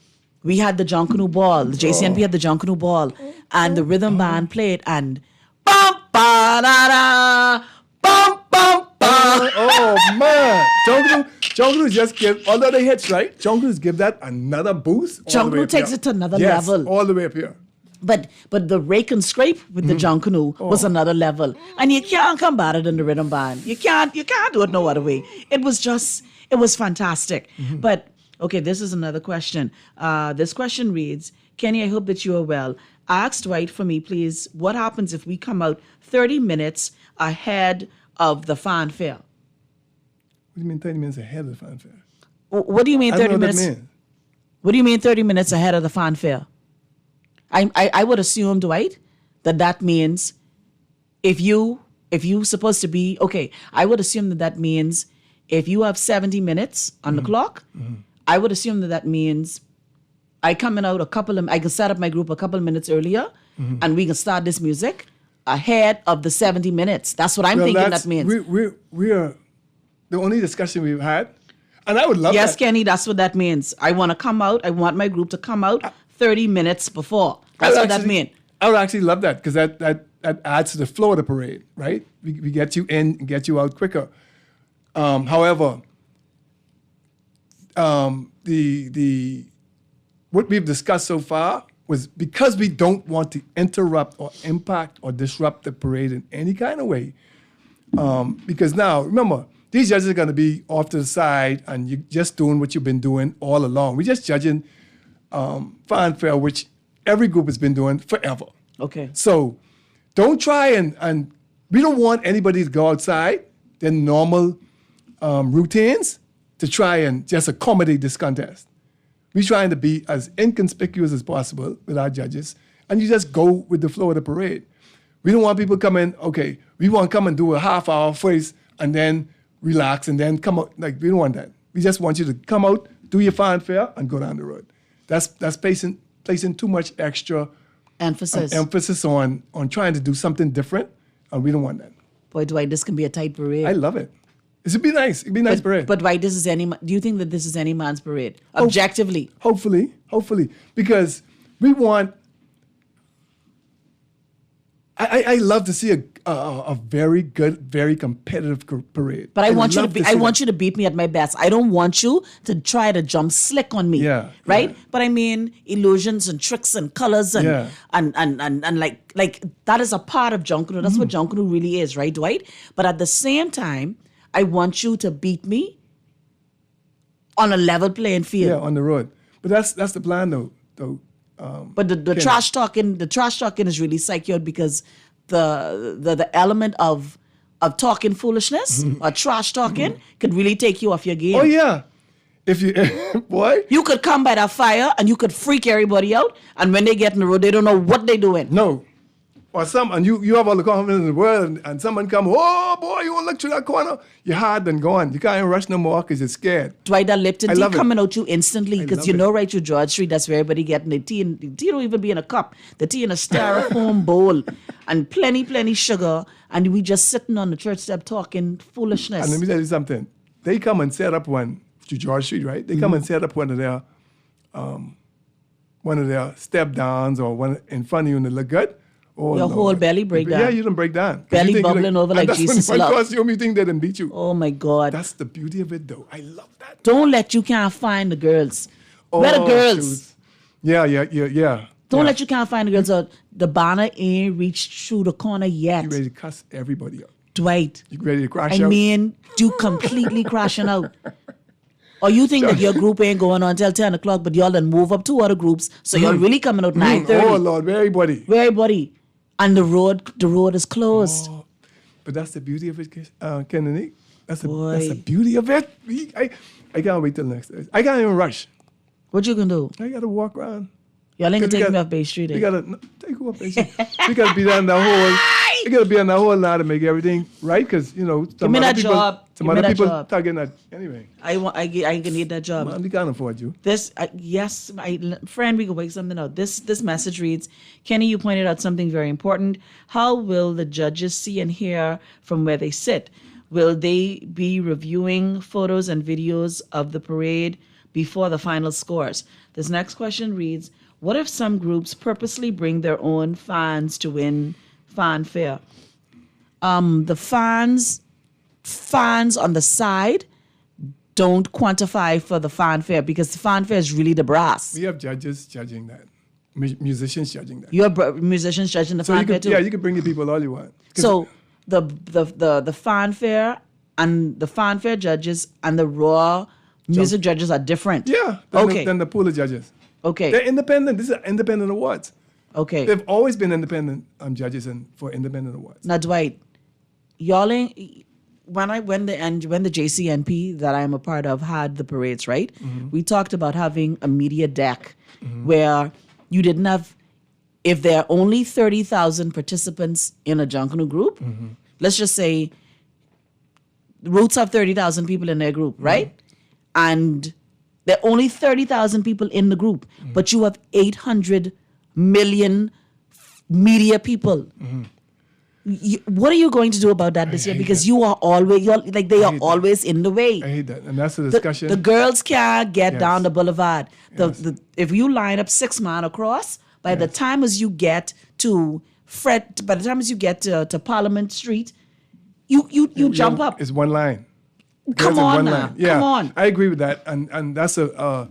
we had the Junkanoo ball. The JCNP had the Junkanoo ball. And the rhythm band played and bum ba da da bum bum ba. Oh man, Junkanoo just give, although they hits right, Junkanoo give that another boost. Junkanoo takes it to another level. All the way up here. But the rake and scrape with the Junkanoo was another level, and you can't come better than the rhythm band. You can't do it no other way. It was fantastic. But okay, this is another question. This question reads, Kenny, I hope that you are well. Ask Dwight for me, please, what happens if we come out 30 minutes ahead of the fanfare? What do you mean 30 minutes ahead of the fanfare? What do you mean 30 minutes? What do you mean 30 minutes ahead of the fanfare? I would assume, Dwight, that means if you supposed to be, okay, I would assume that means if you have 70 minutes on the clock, I would assume that means I coming out I can set up my group a couple of minutes earlier and we can start this music ahead of the 70 minutes. That's what I'm thinking that means. We are the only discussion we've had, and I would love yes, that. Kenny, that's what that means. I want to come out. I want my group to come out 30 minutes before. That's what that means. I would actually love that because that adds to the flow of the parade, right? We get you in and get you out quicker. However, the what we've discussed so far was because we don't want to interrupt or impact or disrupt the parade in any kind of way. Because now, remember, these judges are going to be off to the side and you're just doing what you've been doing all along. We're just judging fanfare, which every group has been doing forever. Okay. So don't try and we don't want anybody to go outside their normal routines to try and just accommodate this contest. We're trying to be as inconspicuous as possible with our judges, and you just go with the flow of the parade. We don't want people coming, okay, we want to come and do a half hour first and then relax and then come out. Like, we don't want that. We just want you to come out, do your fanfare, and go down the road. That's placing too much extra emphasis on trying to do something different, and we don't want that. Boy, Dwight, this can be a tight parade. I love it. It'd be nice. It'd be a nice parade. But Dwight, do you think that this is any man's parade? Objectively? Hopefully. Because we want, I love to see a very good, very competitive parade. But I want you to beat me at my best. I don't want you to try to jump slick on me. Yeah. Right? Yeah. But I mean illusions and tricks and colors and like that is a part of Junkanoo. That's what Junkanoo really is, right, Dwight? But at the same time, I want you to beat me on a level playing field. Yeah, on the road. But that's the plan though. But the trash talking is really secured because the element of talking foolishness or trash talking could really take you off your game. Oh yeah. If you boy. You could come by that fire and you could freak everybody out, and when they get in the road, they don't know what they're doing. No. Or you have all the confidence in the world, and someone come, oh boy, you want to look through that corner? You're hard and gone. You can't even rush no more because you're scared. Dwight, that Lipton tea coming out you instantly because you know it. right through George Street, that's where everybody getting the tea. And the tea don't even be in a cup. The tea in a styrofoam bowl and plenty sugar. And we just sitting on the church step talking foolishness. And let me tell you something. They come and set up one to George Street, right? They come and set up one of their step downs or one in front of you and they look good. Oh, your Lord. whole belly break down. Yeah, you don't break down. Belly bubbling over like Jesus' love. love. That's when you think they didn't beat you. Oh my God. That's the beauty of it though. I love that. Don't let you can't find the girls. Where the girls? Shoot. Yeah. Don't let you can't find the girls. The banner ain't reached through the corner yet. You ready to cuss everybody up. Dwight. You ready to crash out? I mean, you completely crashing out. Or you think that your group ain't going on till 10 o'clock, but y'all done move up 2 other groups, so y'all really coming out 9:30. Oh Lord, where everybody? And the road is closed. Oh, but that's the beauty of it, Kendenique. That's the beauty of it. I can't wait till next Thursday. I can't even rush. What you gonna do? I gotta walk around. Y'all ain't gonna take me off Bay Street. We gotta take you off Bay Street. We gotta be down the whole. We gotta be on the whole now to make everything right, because some other people targeting that anyway. I ain't gonna need that job. Man, we can't afford you. Friend, we can wake something out. This message reads, Kenny, you pointed out something very important. How will the judges see and hear from where they sit? Will they be reviewing photos and videos of the parade before the final scores? This next question reads, what if some groups purposely bring their own fans to win fanfare? The fans on the side don't quantify for the fanfare because the fanfare is really the brass. We have judges judging that, musicians judging that. You have musicians judging the fanfare too? Yeah, you can bring the people all you want. So the fanfare and the fanfare judges and the raw music judges are different. Yeah, than the pool of judges. Okay. They're independent. These are independent awards. Okay. They've always been independent judges for independent awards. Now, Dwight, y'all ain't, when the JCNP that I'm a part of had the parades, right? Mm-hmm. We talked about having a media deck where you didn't have, if there are only 30,000 participants in a Junkanoo group, let's just say Roots have 30,000 people in their group, right? And there are only 30,000 people in the group, but you have 800 million media people. What are you going to do about that this year? Because they are always in the way. I hate that, and that's the discussion. The girls can't get down the boulevard. If you line up 6 miles across, by the time as you get to Parliament Street, you jump up. It's one line. Come on now. Yeah, come on. I agree with that, and that's a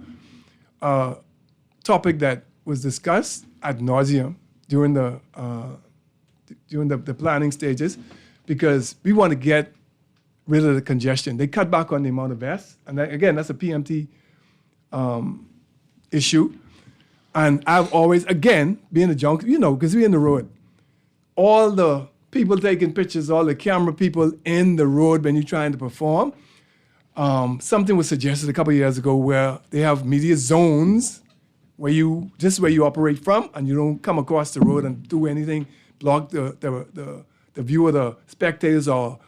topic that was discussed ad nauseum during the planning stages, because we want to get rid of the congestion. They cut back on the amount of vests, and again, that's a PMT issue. And I've always, again, being a junkie, because we're in the road, all the people taking pictures, all the camera people in the road when you're trying to perform. Something was suggested a couple of years ago where they have media zones where you operate from, and you don't come across the road and do anything, block the view of the spectators or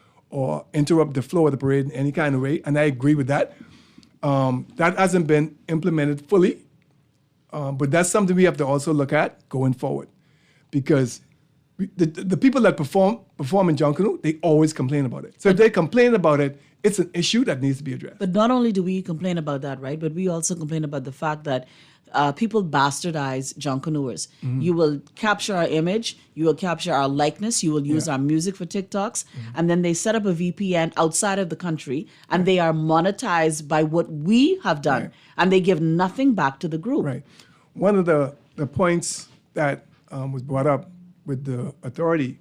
interrupt the flow of the parade in any kind of way. And I agree with that. That hasn't been implemented fully, but that's something we have to also look at going forward, because the people that perform in Junkanoo, they always complain about it. So if they complain about it, it's an issue that needs to be addressed. But not only do we complain about that, right? But we also complain about the fact that people bastardize Junkanooers. Mm-hmm. You will capture our image, you will capture our likeness, you will use our music for TikToks, and then they set up a VPN outside of the country, and they are monetized by what we have done, and they give nothing back to the group. Right. One of the points that was brought up with the authority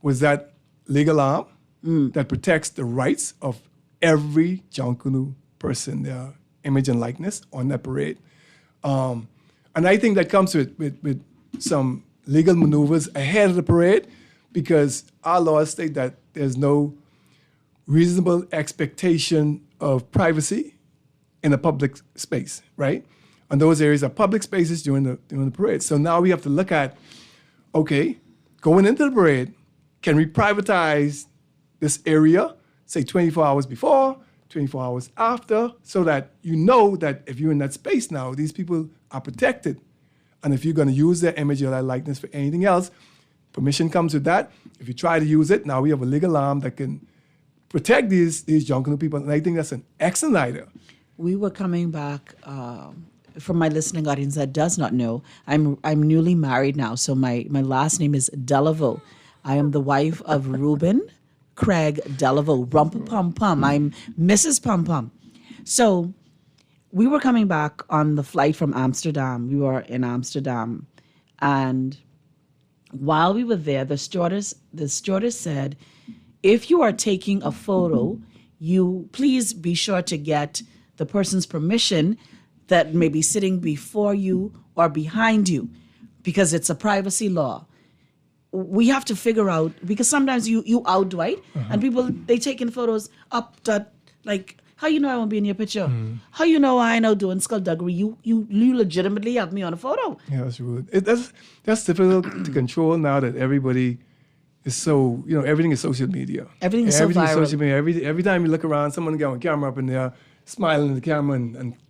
was that legal arm that protects the rights of every Junkanoo person, their image and likeness on that parade. And I think that comes with some legal maneuvers ahead of the parade, because our laws state that there's no reasonable expectation of privacy in a public space, right? And those areas are public spaces during the parade. So now we have to look at, okay, going into the parade, can we privatize this area, say 24 hours before, 24 hours after, so that you know that if you're in that space now, these people are protected. And if you're going to use their image or their likeness for anything else, permission comes with that. If you try to use it, now we have a legal arm that can protect these Junkanoo people. And I think that's an excellent idea. We were coming back from my listening audience that does not know. I'm newly married now, so my last name is Delaveau. I am the wife of Reuben Craig Delaveau, Rumpa-Pum-Pum. I'm Mrs. Pum-Pum. So we were coming back on the flight from Amsterdam. We were in Amsterdam. And while we were there, the stewardess said, if you are taking a photo, you please be sure to get the person's permission that may be sitting before you or behind you, because it's a privacy law. We have to figure out, because sometimes you out, right? And people, they taking photos up to, like, how you know I won't be in your picture? How you know I know doing skullduggery? You legitimately have me on a photo. Yeah, that's rude. That's difficult to control now that everybody is so, everything is social media. Everything is so viral. Is social media. Every time you look around, someone got a camera up in there, smiling at the camera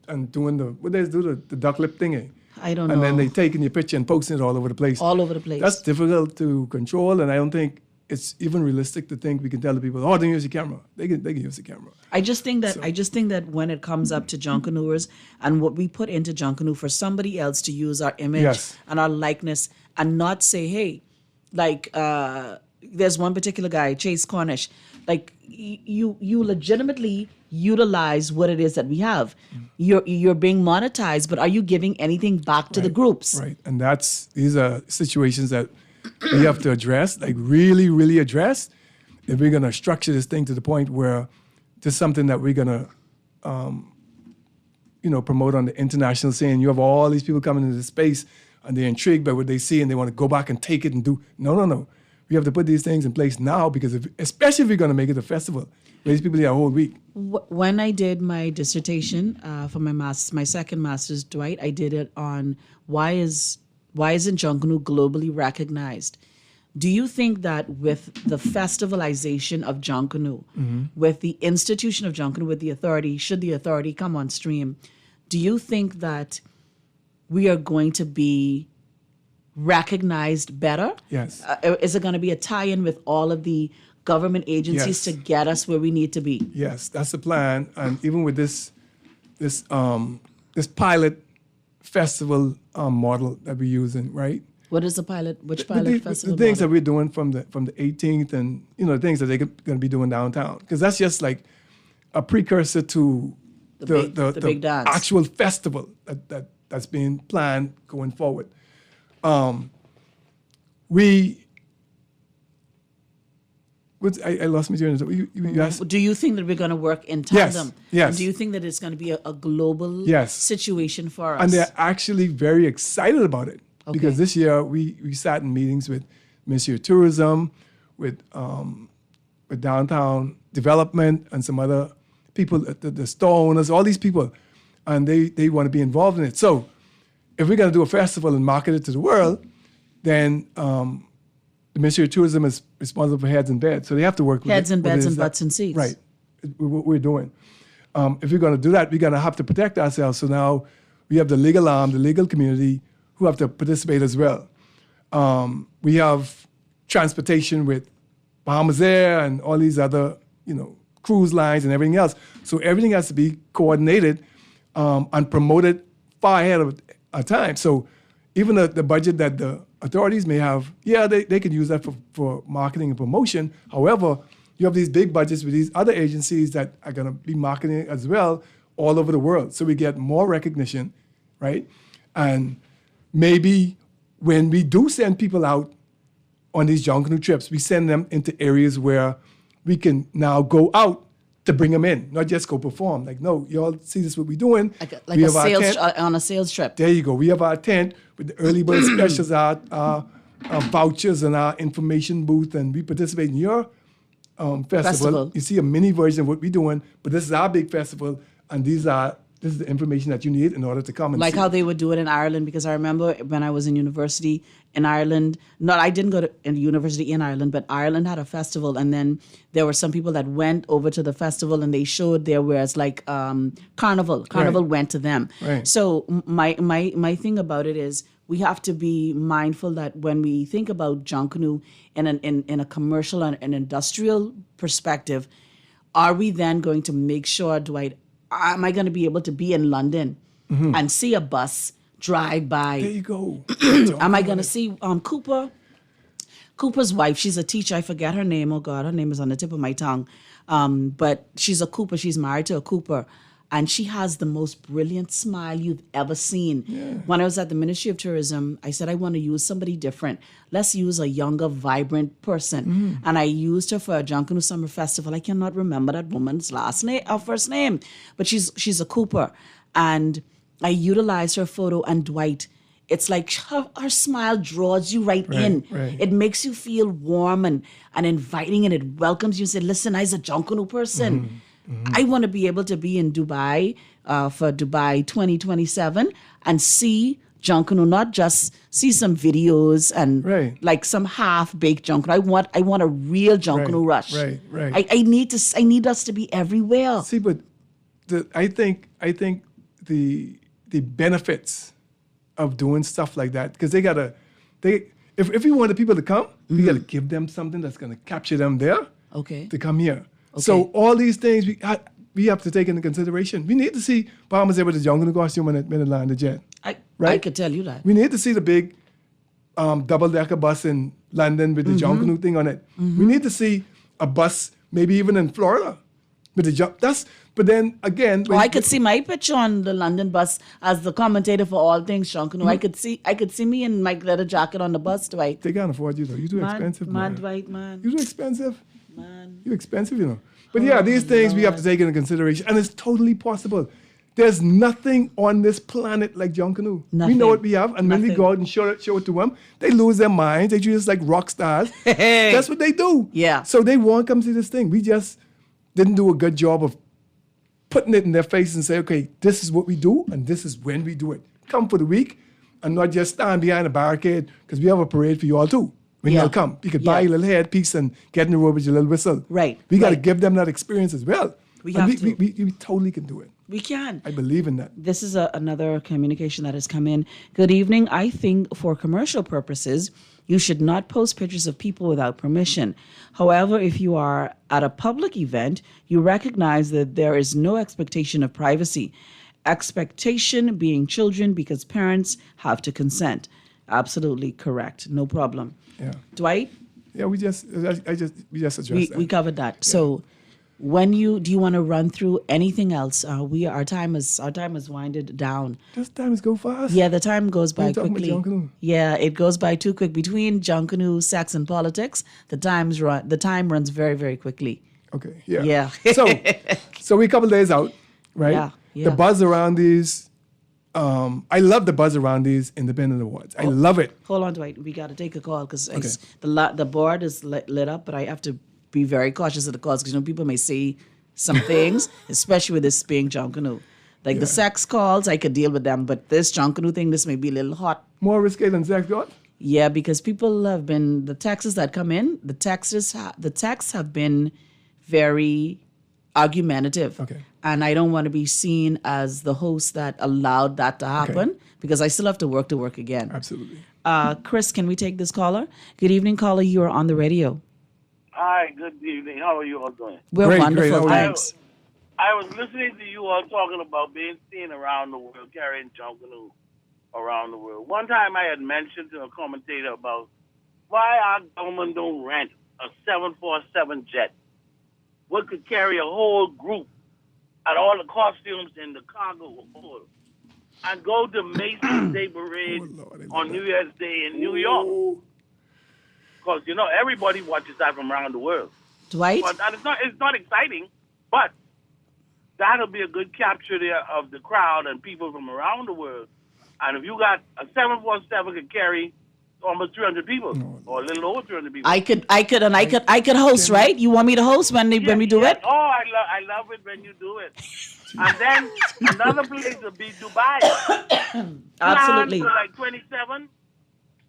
and doing the duck lip thingy. I don't know. And then they taking your picture and posting it all over the place. All over the place. That's difficult to control, and I don't think it's even realistic to think we can tell the people, don't use your camera. They can use the camera. I just think that when it comes up to Junkanooers and what we put into Junkanoo for somebody else to use our image and our likeness and not say, hey, like there's one particular guy, Chase Cornish, like you legitimately utilize what it is that we have. You're being monetized, but are you giving anything back to the groups? Right, and these are situations that we have to address, like really, really address, if we're going to structure this thing to the point where this is something that we're going to, promote on the international scene. You have all these people coming into the space and they're intrigued by what they see and they want to go back and take it and do. No. We have to put these things in place now, because especially if we're going to make it a festival, these people here a whole week. When I did my dissertation for my second master's, Dwight, I did it on why isn't Junkanoo globally recognized? Do you think that with the festivalization of Junkanoo, with the institution of Junkanoo, with the authority, should the authority come on stream, do you think that we are going to be recognized better? Yes. Is it going to be a tie-in with all of the government agencies Yes. to get us where we need to be? Yes, that's the plan. And even with this pilot festival model that we're using, right? What is the pilot? Which pilot the festival? things model? that we're doing from the 18th, and the things that they're going to be doing downtown, because that's just like a precursor to the big dance. actual festival that's being planned going forward. I lost my train of thought. You asked, Do you think that we're going to work in Yes, tandem? yes. And do you think that it's going to be a global Yes. situation for us? and they're actually very excited about it, because Okay. this year we sat in meetings with Ministry of Tourism, with downtown development, and some other people, the store owners, all these people, and they want to be involved in it. So if we're going to do a festival and market it to the world, then the Ministry of Tourism is responsible for heads and beds. So they have to work with Heads and what it beds is and butts and seats. Right. What we're doing. If we're going to do that, we're going to have to protect ourselves. So now we have the legal arm, the legal community, who have to participate as well. We have transportation with Bahamas Air and all these other, cruise lines and everything else. So everything has to be coordinated and promoted far ahead of our time. So even the budget that the authorities may have, they can use that for marketing and promotion. However, you have these big budgets with these other agencies that are going to be marketing as well all over the world. So we get more recognition, right? And maybe when we do send people out on these Junkanoo trips, we send them into areas where we can now go out to bring them in, not just go perform. Like, no, y'all see this what we're doing. Like We a have our sales tent. on a sales trip. There you go. We have our tent with the early bird specials, our vouchers and our information booth, and we participate in your festival. You see a mini version of what we're doing, but this is our big festival, and this is the information that you need in order to come and Like see. how they would do it in Ireland, because I remember when I was in university in Ireland, I didn't go to university in Ireland, but Ireland had a festival, and then there were some people that went over to the festival and they showed their wares, like Carnival. Carnival went to them. Right. So my thing about it is we have to be mindful that when we think about Junkanoo in a commercial and an industrial perspective, are we then going to make sure, Dwight, am I going to be able to be in London and see a bus drive by? There you go. Am I going to see Cooper's wife? She's a teacher. I forget her name. Oh, God, her name is on the tip of my tongue. But she's a Cooper. She's married to a Cooper. And she has the most brilliant smile you've ever seen. Yeah. When I was at the Ministry of Tourism, I said, I want to use somebody different. Let's use a younger, vibrant person. And I used her for a Junkanoo Summer Festival. I cannot remember that woman's first name, but she's a Cooper. And I utilized her photo, and Dwight, it's like her smile draws you right in. Right. It makes you feel warm and inviting, and it welcomes you. Say, listen, I'm a Junkanoo person. I want to be able to be in Dubai for Dubai 2027 and see Junkanoo, not just see some videos and like some half-baked Junkanoo. I want a real Junkanoo rush. Right. I need us to be everywhere. See, but I think the benefits of doing stuff like that, because if we want the people to come, we got to give them something that's going to capture them there. Okay. To come here. Okay. So all these things we have to take into consideration. We need to see Bahamas Air with the Junkanoo costume when it landed jet. I could tell you that. We need to see the big double-decker bus in London with the Junkanoo thing on it. We need to see a bus maybe even in Florida with the But then again, I could see my picture on the London bus as the commentator for all things Junkanoo. I could see me in my leather jacket on the bus, Dwight. They can't afford you though. You're too expensive, man. Dwight, man. You're too expensive. Man. You're expensive, But these things we have to take into consideration, and it's totally possible. There's nothing on this planet like Junkanoo. We know what we have, and when we go out and show it to them, they lose their minds. They treat us like rock stars. That's what they do. Yeah. So they want to come see this thing. We just didn't do a good job of putting it in their face and say, okay, this is what we do, and this is when we do it. Come for the week, and not just stand behind a barricade, because we have a parade for you all too. When y'all come, you could buy your little headpiece and get in the road with your little whistle. Right. We got to give them that experience as well. We And have to. We totally can do it. We can. I believe in that. This is another communication that has come in. Good evening. I think for commercial purposes, you should not post pictures of people without permission. However, if you are at a public event, you recognize that there is no expectation of privacy. Expectation being children because parents have to consent. Absolutely correct. No problem. Yeah. Dwight? Yeah, we just addressed that. We covered that. Yeah. So do you want to run through anything else? Our time is winded down. Does time go fast? Yeah, the time goes by talking quickly. about Junkanoo. Yeah, it goes by too quick. Between Junkanoo, sex, and politics, the time runs very, very quickly. Okay. Yeah. Yeah. so we a couple days out, right? Yeah. The buzz around these. I love the buzz around these independent awards. I love it. Hold on, Dwight. We got to take a call because the board is lit up, but I have to be very cautious of the calls because people may say some things, especially with this being Junkanoo. Like the sex calls, I could deal with them, but this Junkanoo thing, this may be a little hot. More risque than sex calls? Yeah, because people have been the texts that come in. The texts have been very argumentative. Okay. And I don't want to be seen as the host that allowed that to happen because I still have to work again. Absolutely. Chris, can we take this caller? Good evening, caller. You are on the radio. Hi, good evening. How are you all doing? We're Great, wonderful, great. thanks. I was listening to you all talking about being seen around the world, carrying Junkanoo around the world. One time I had mentioned to a commentator about why our government don't rent a 747 jet. What could carry a whole group and all the costumes and the cargo hold and go to Macy's Day Parade on New Year's Day in New York. Because, everybody watches that from around the world. Dwight? But, and it's not exciting, but that'll be a good capture there of the crowd and people from around the world. And if you got a 747 could carry almost 300 people, or a little over 300 people. I could host, right? You want me to host when we do it? Oh, I love it when you do it. And then another place would be Dubai. Absolutely. For like 27.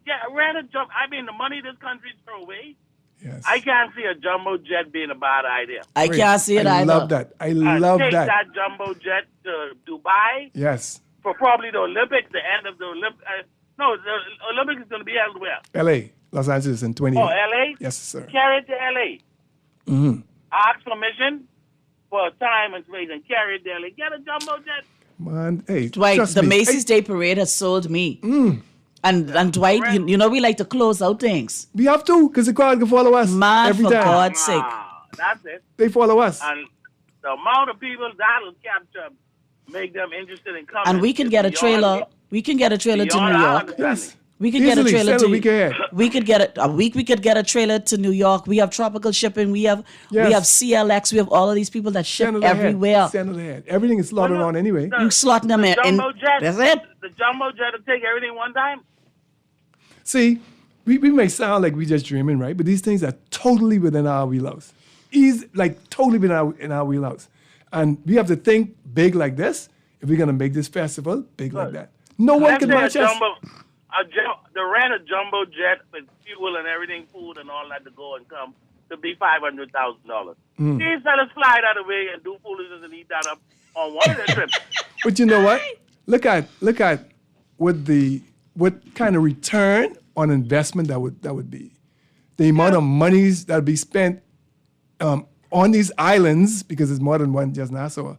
Yeah, rent a jump. I mean, the money this country's throw away. Yes. I can't see a jumbo jet being a bad idea. I can't see it either. I love that. I love take that. That jumbo jet to Dubai. Yes. For probably the Olympics, the end of the Olympics. No, the Olympics is going to be held where? L.A., Los Angeles in 28. Oh, L.A.? Yes, sir. Carry it to L.A. Mm-hmm. Ask permission for a time and place and carry it to L.A. Get a jumbo jet. Man, hey, Dwight, trust the me. Macy's Day Parade has sold me. And Dwight, we like to close out things. We have to, because the crowd can follow us every for time. God's sake. That's it. They follow us. And the amount of people that'll capture, make them interested in coming. And we can get a trailer. We can get a trailer to New York. Yes. We could get a trailer to. We could get a week. We could get a trailer to New York. We have tropical shipping. We have CLX. We have all of these people that ship everywhere. Send it ahead. Everything is slotted on anyway. You slot them in. Jumbo jet. That's it. The jumbo jet will take everything one time. See, we may sound like we just dreaming, right? But these things are totally within our wheelhouse. Totally in our wheelhouse. And we have to think big like this if we're going to make this festival big like that. No one can match us. The rent a jumbo jet with fuel and everything, food and all that to go and come to be $500,000. These fellas fly that away and do foolishness and eat that up on one of their trips. But you know what? Look at what kind of return on investment that would be. The amount of monies that would be spent on these islands, because it's more than one just Nassau.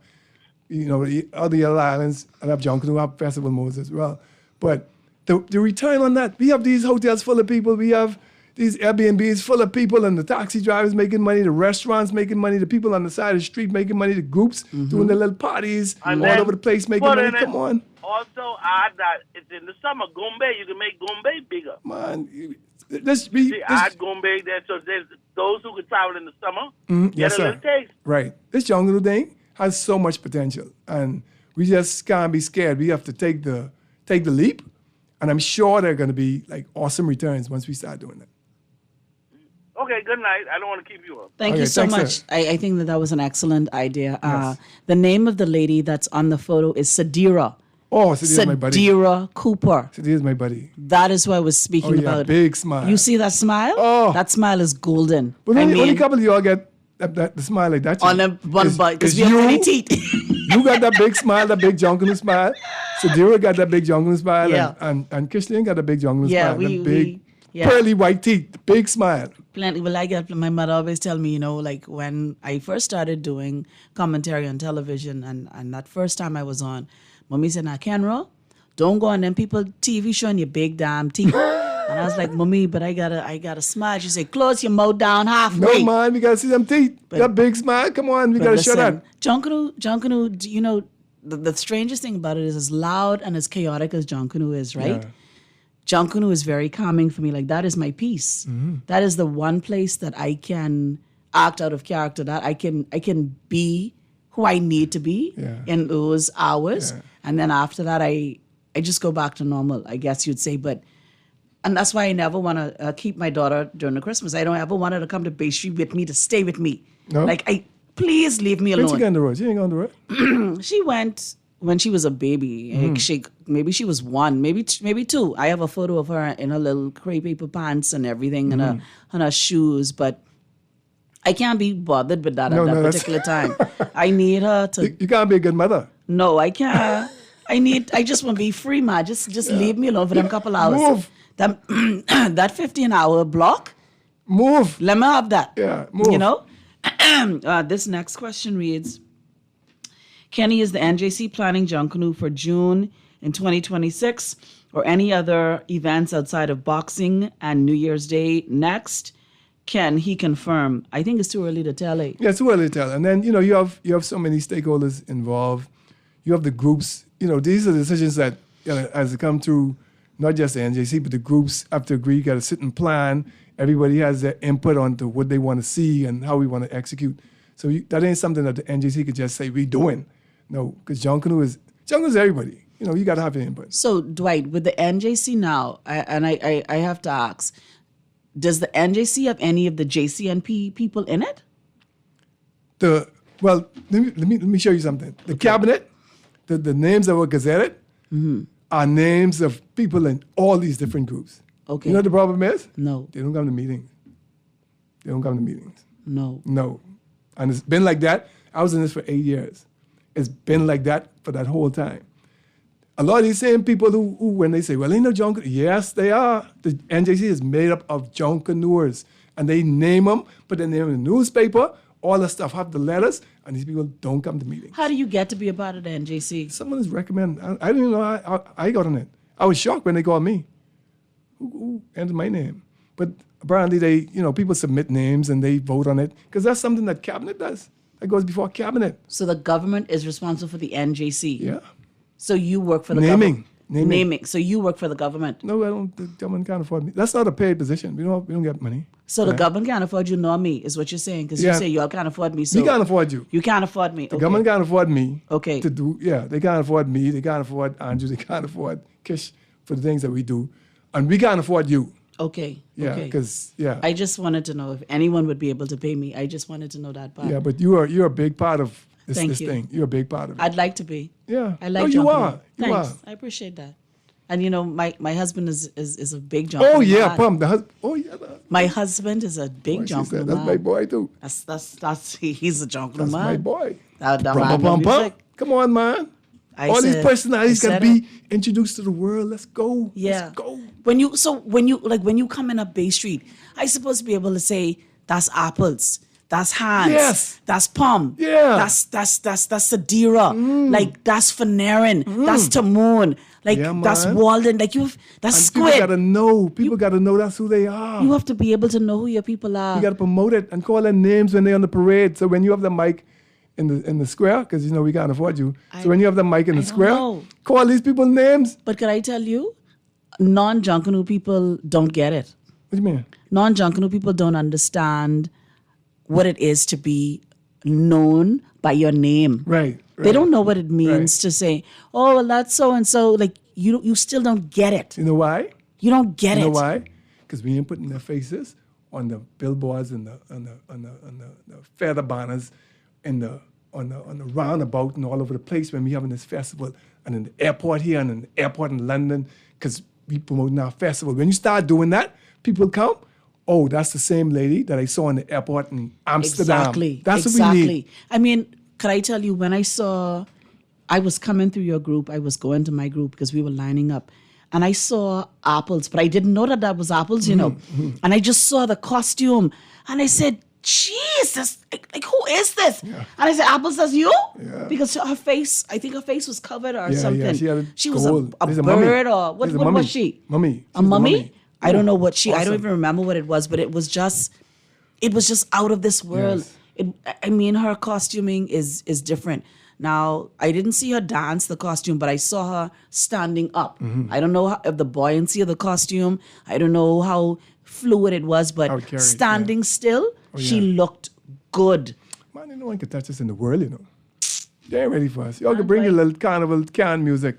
All the other islands, I have Junkanoo, I have Festival Modes as well. But the return on that, we have these hotels full of people, we have these Airbnbs full of people, and the taxi drivers making money, the restaurants making money, the people on the side of the street making money, the groups doing their little parties all over the place making money. Come on. Also add that it's in the summer, Gombe, you can make Gombe bigger. Man, add Gombe there, so there's those who could travel in the summer, yes, get a little taste. Right. This Junkanoo thing has so much potential, and we just can't be scared. We have to take the leap, and I'm sure there are going to be awesome returns once we start doing that. Okay, good night. I don't want to keep you up. Thank you so much. I think that was an excellent idea. Yes. The name of the lady that's on the photo is Sadira. Oh, Sadira's my buddy. Sadira Cooper. Sadira's my buddy. That is what I was speaking about. Big smile. You see that smile? Oh. That smile is golden. But only a couple of y'all get the smile like that. On them one bite, because we have many teeth. You got that big smile, that big Jonkanu smile. Sadira got that big Jonkanu smile, and Kishlin got a big Jonkanu smile. The big pearly white teeth, big smile. Plenty. Well, my mother always tell me, like when I first started doing commentary on television, and that first time I was on, Mommy said, "Now, Kenro, don't go on them people TV showing your big damn teeth." And I was like, "Mommy, but I gotta smile." She said, "Close your mouth down halfway." No, man, we gotta see them teeth. That big smile. Come on, we gotta show that. Jonkanu, the strangest thing about it is as loud and as chaotic as Jonkanu is, right? Yeah. Jonkanu is very calming for me. Like, that is my peace. Mm-hmm. That is the one place that I can act out of character, that I can be who I need to be in those hours. Yeah. And then after that, I just go back to normal, I guess you'd say. And that's why I never want to keep my daughter during the Christmas. I don't ever want her to come to Bay Street with me, to stay with me. No? Please leave me alone. When she got on the road? She ain't on the road? She went when she was a baby. Maybe she was 1, maybe 2. I have a photo of her in her little crepe paper pants and everything, and her shoes. But I can't be bothered with that at that particular time. I need her to. You can't be a good mother. No, I can't. I just want to be free, man. Just leave me alone for them couple hours. Move. That 15-hour block. Move. Let me have that. Yeah, move. This next question reads, Kenny, is the NJC planning Jonkanu for June in 2026 or any other events outside of boxing and New Year's Day next? Can he confirm? I think it's too early to tell. Yeah, it's too early to tell. And then, you have so many stakeholders involved. You have the groups. These are the decisions that, as they come through, not just the NJC, but the groups have to agree. You got to sit and plan. Everybody has their input onto what they want to see and how we want to execute. So that ain't something that the NJC could just say, we doing. No, because Jonkanu is everybody. You got to have your input. So, Dwight, with the NJC now, I have to ask, does the NJC have any of the JCNP people in it? Let me show you something. The cabinet, the names that were gazetted are names of people in all these different groups. Okay. You know what the problem is? No. They don't come to meetings. No. And it's been like that. I was in this for 8 years. It's been like that for that whole time. A lot of these same people who when they say, well, ain't no Jonkanu. Yes, they are. The NJC is made up of Jonkanurs. And they name them, put their name in the newspaper, all the stuff, have the letters, and these people don't come to meetings. How do you get to be a part of the NJC? Someone is recommended. I didn't even know I got on it. I was shocked when they called me. Who entered my name? But apparently people submit names and they vote on it because that's something that cabinet does. That goes before cabinet. So the government is responsible for the NJC? Yeah. So you work for the government? Naming. So you work for the government? No, I don't. The government can't afford me. That's not a paid position. We don't get money. So the government can't afford you nor me, is what you're saying? Because you say you all can't afford me. So we can't afford you. You can't afford me. The government can't afford me. Okay. To do, they can't afford me. They can't afford Andrew. They can't afford Kish for the things that we do. And we can't afford you. Okay. Yeah, because, I just wanted to know if anyone would be able to pay me. I just wanted to know that part. Yeah, but you're a big part of this Thank you. thing. You're a big part of it. I'd like to be. Yeah. I like you Jonkanu. are. You Thanks. are. I appreciate that. And my husband is a big Jonkanu. Oh yeah, Pum. My husband is a big Jonkanu man. That's my boy too. He's a Jonkanu man. That's my boy. That Come on, man. All these personalities can be introduced to the world. Let's go. Yeah. Let's go. When you come in up Bay Street, I supposed to be able to say that's apples. That's Hans. Yes. That's Pum. Yeah. That's Sadira. Like that's Fanarin. That's Tamoon. Like that's Walden. Like that's Squid. People gotta know. People gotta know that's who they are. You have to be able to know who your people are. You gotta promote it and call their names when they're on the parade. So when you have the mic in the square, because we can't afford you. So when you have the mic in the square, call these people names. But can I tell you, non-Jonkanu people don't get it. What do you mean? Non-Jonkanu people don't understand what it is to be known by your name. Right. They don't know what it means to say, oh, well, that's so-and-so. Like, you still don't get it. You know why? You don't get it. You know why? Because we ain't putting their faces on the billboards and the feather banners and on the roundabout and all over the place when we having this festival and in the airport here and in the airport in London because we promoting our festival. When you start doing that, people come, oh, that's the same lady that I saw in the airport in Amsterdam. Exactly. That's what we need. I mean, could I tell you, when I was coming through your group, I was going to my group because we were lining up, and I saw apples, but I didn't know that was apples, you know. Mm-hmm. And I just saw the costume, and I said, Jesus, like who is this? Yeah. And I said, Apples, that's you? Yeah. Because her face, I think her face was covered or Yeah, something. yeah, she was gold. a There's a mummy. bird or what There's a was mummy. she? Mummy. A She's the mummy? I don't know what I don't Awesome. even remember what it was, but it was just out of this world. Yes. I mean, her costuming is different. Now, I didn't see her dance the costume, but I saw her standing up. Mm-hmm. I don't know if the buoyancy of the costume, I don't know how fluid it was, How it but carried, standing still, she yeah. looked good. Man, no one can touch us in the world, you know. They ain't ready for us. Y'all can bring your little carnival can music.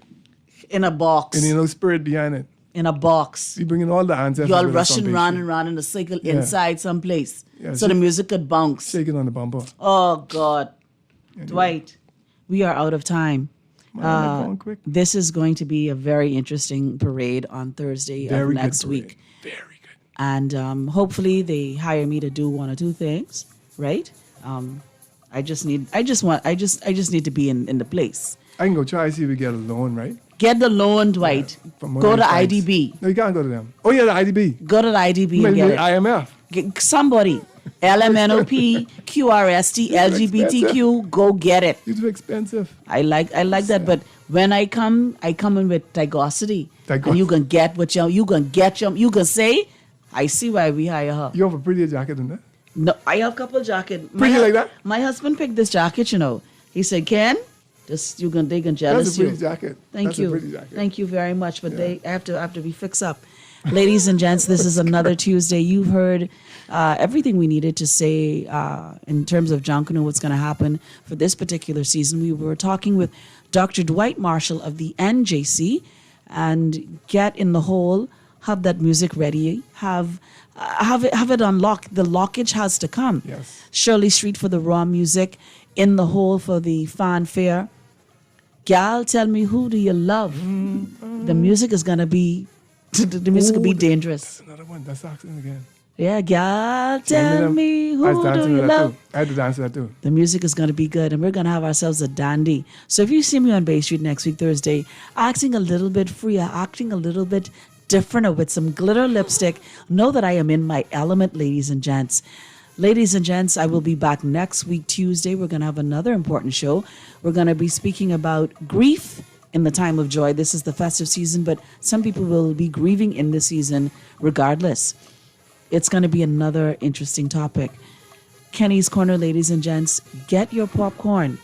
In a box. And spirit behind it. In a box. We bringing all the ancestors. Y'all with us on rushing Bay round Street. and round in a cycle Yeah. inside someplace. Yeah, so the music could bounce. Shaking on the bumper. Oh, God. Dwight, we are out of time. Man, going quick. This is going to be a very interesting parade on Thursday Very of good next parade. week. Very good. And hopefully they hire me to do one or two things, right? I just need to be in the place. I can go try to see if we get a loan, right? Get the loan, Dwight. From one Go of to these banks. IDB. No, you can't go to them. Oh, yeah, the IDB. Go to the IDB and Maybe get it. IMF. Get somebody. LMNOP, QRST, LGBTQ, go get it. It's too expensive. I like that, but when I come in with diversity. And you can get what you can say, I see why we hire her. You have a prettier jacket than that? No, I have a couple jackets. Pretty like that? My husband picked this jacket, you know. He said, Ken, they can jealous That's a pretty you. jacket. Thank That's you. a pretty jacket. Thank you very much. But they have to be fixed up. Ladies and gents, this is another Tuesday. You've heard everything we needed to say in terms of Junkanoo, what's going to happen for this particular season. We were talking with Dr. Dwight Marshall of the NJC, and get in the hole, have that music ready, have it unlocked. The lockage has to come. Yes. Shirley Street for the raw music, in the hole for the fanfare. Gal, tell me, who do you love? The music is going to be, the music will be dangerous. That's another one. That's the accent again. Yeah, gal, tell me, I was who dancing do to you that love? too. I had to dance to that too. The music is going to be good, and we're going to have ourselves a dandy. So if you see me on Bay Street next week, Thursday, acting a little bit freer, acting a little bit different, or with some glitter lipstick, know that I am in my element, ladies and gents. Ladies and gents, I will be back next week, Tuesday. We're going to have another important show. We're going to be speaking about grief in the time of joy. This is the festive season, but some people will be grieving in this season regardless. It's going to be another interesting topic. Kenny's Corner, ladies and gents, get your popcorn,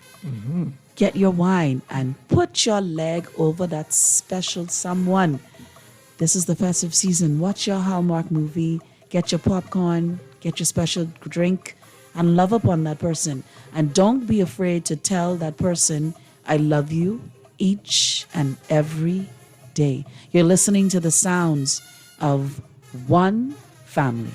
get your wine, and put your leg over that special someone. This is the festive season. Watch your Hallmark movie, get your popcorn, get your special drink, and love upon that person. And don't be afraid to tell that person, I love you each and every day. You're listening to the sounds of one family.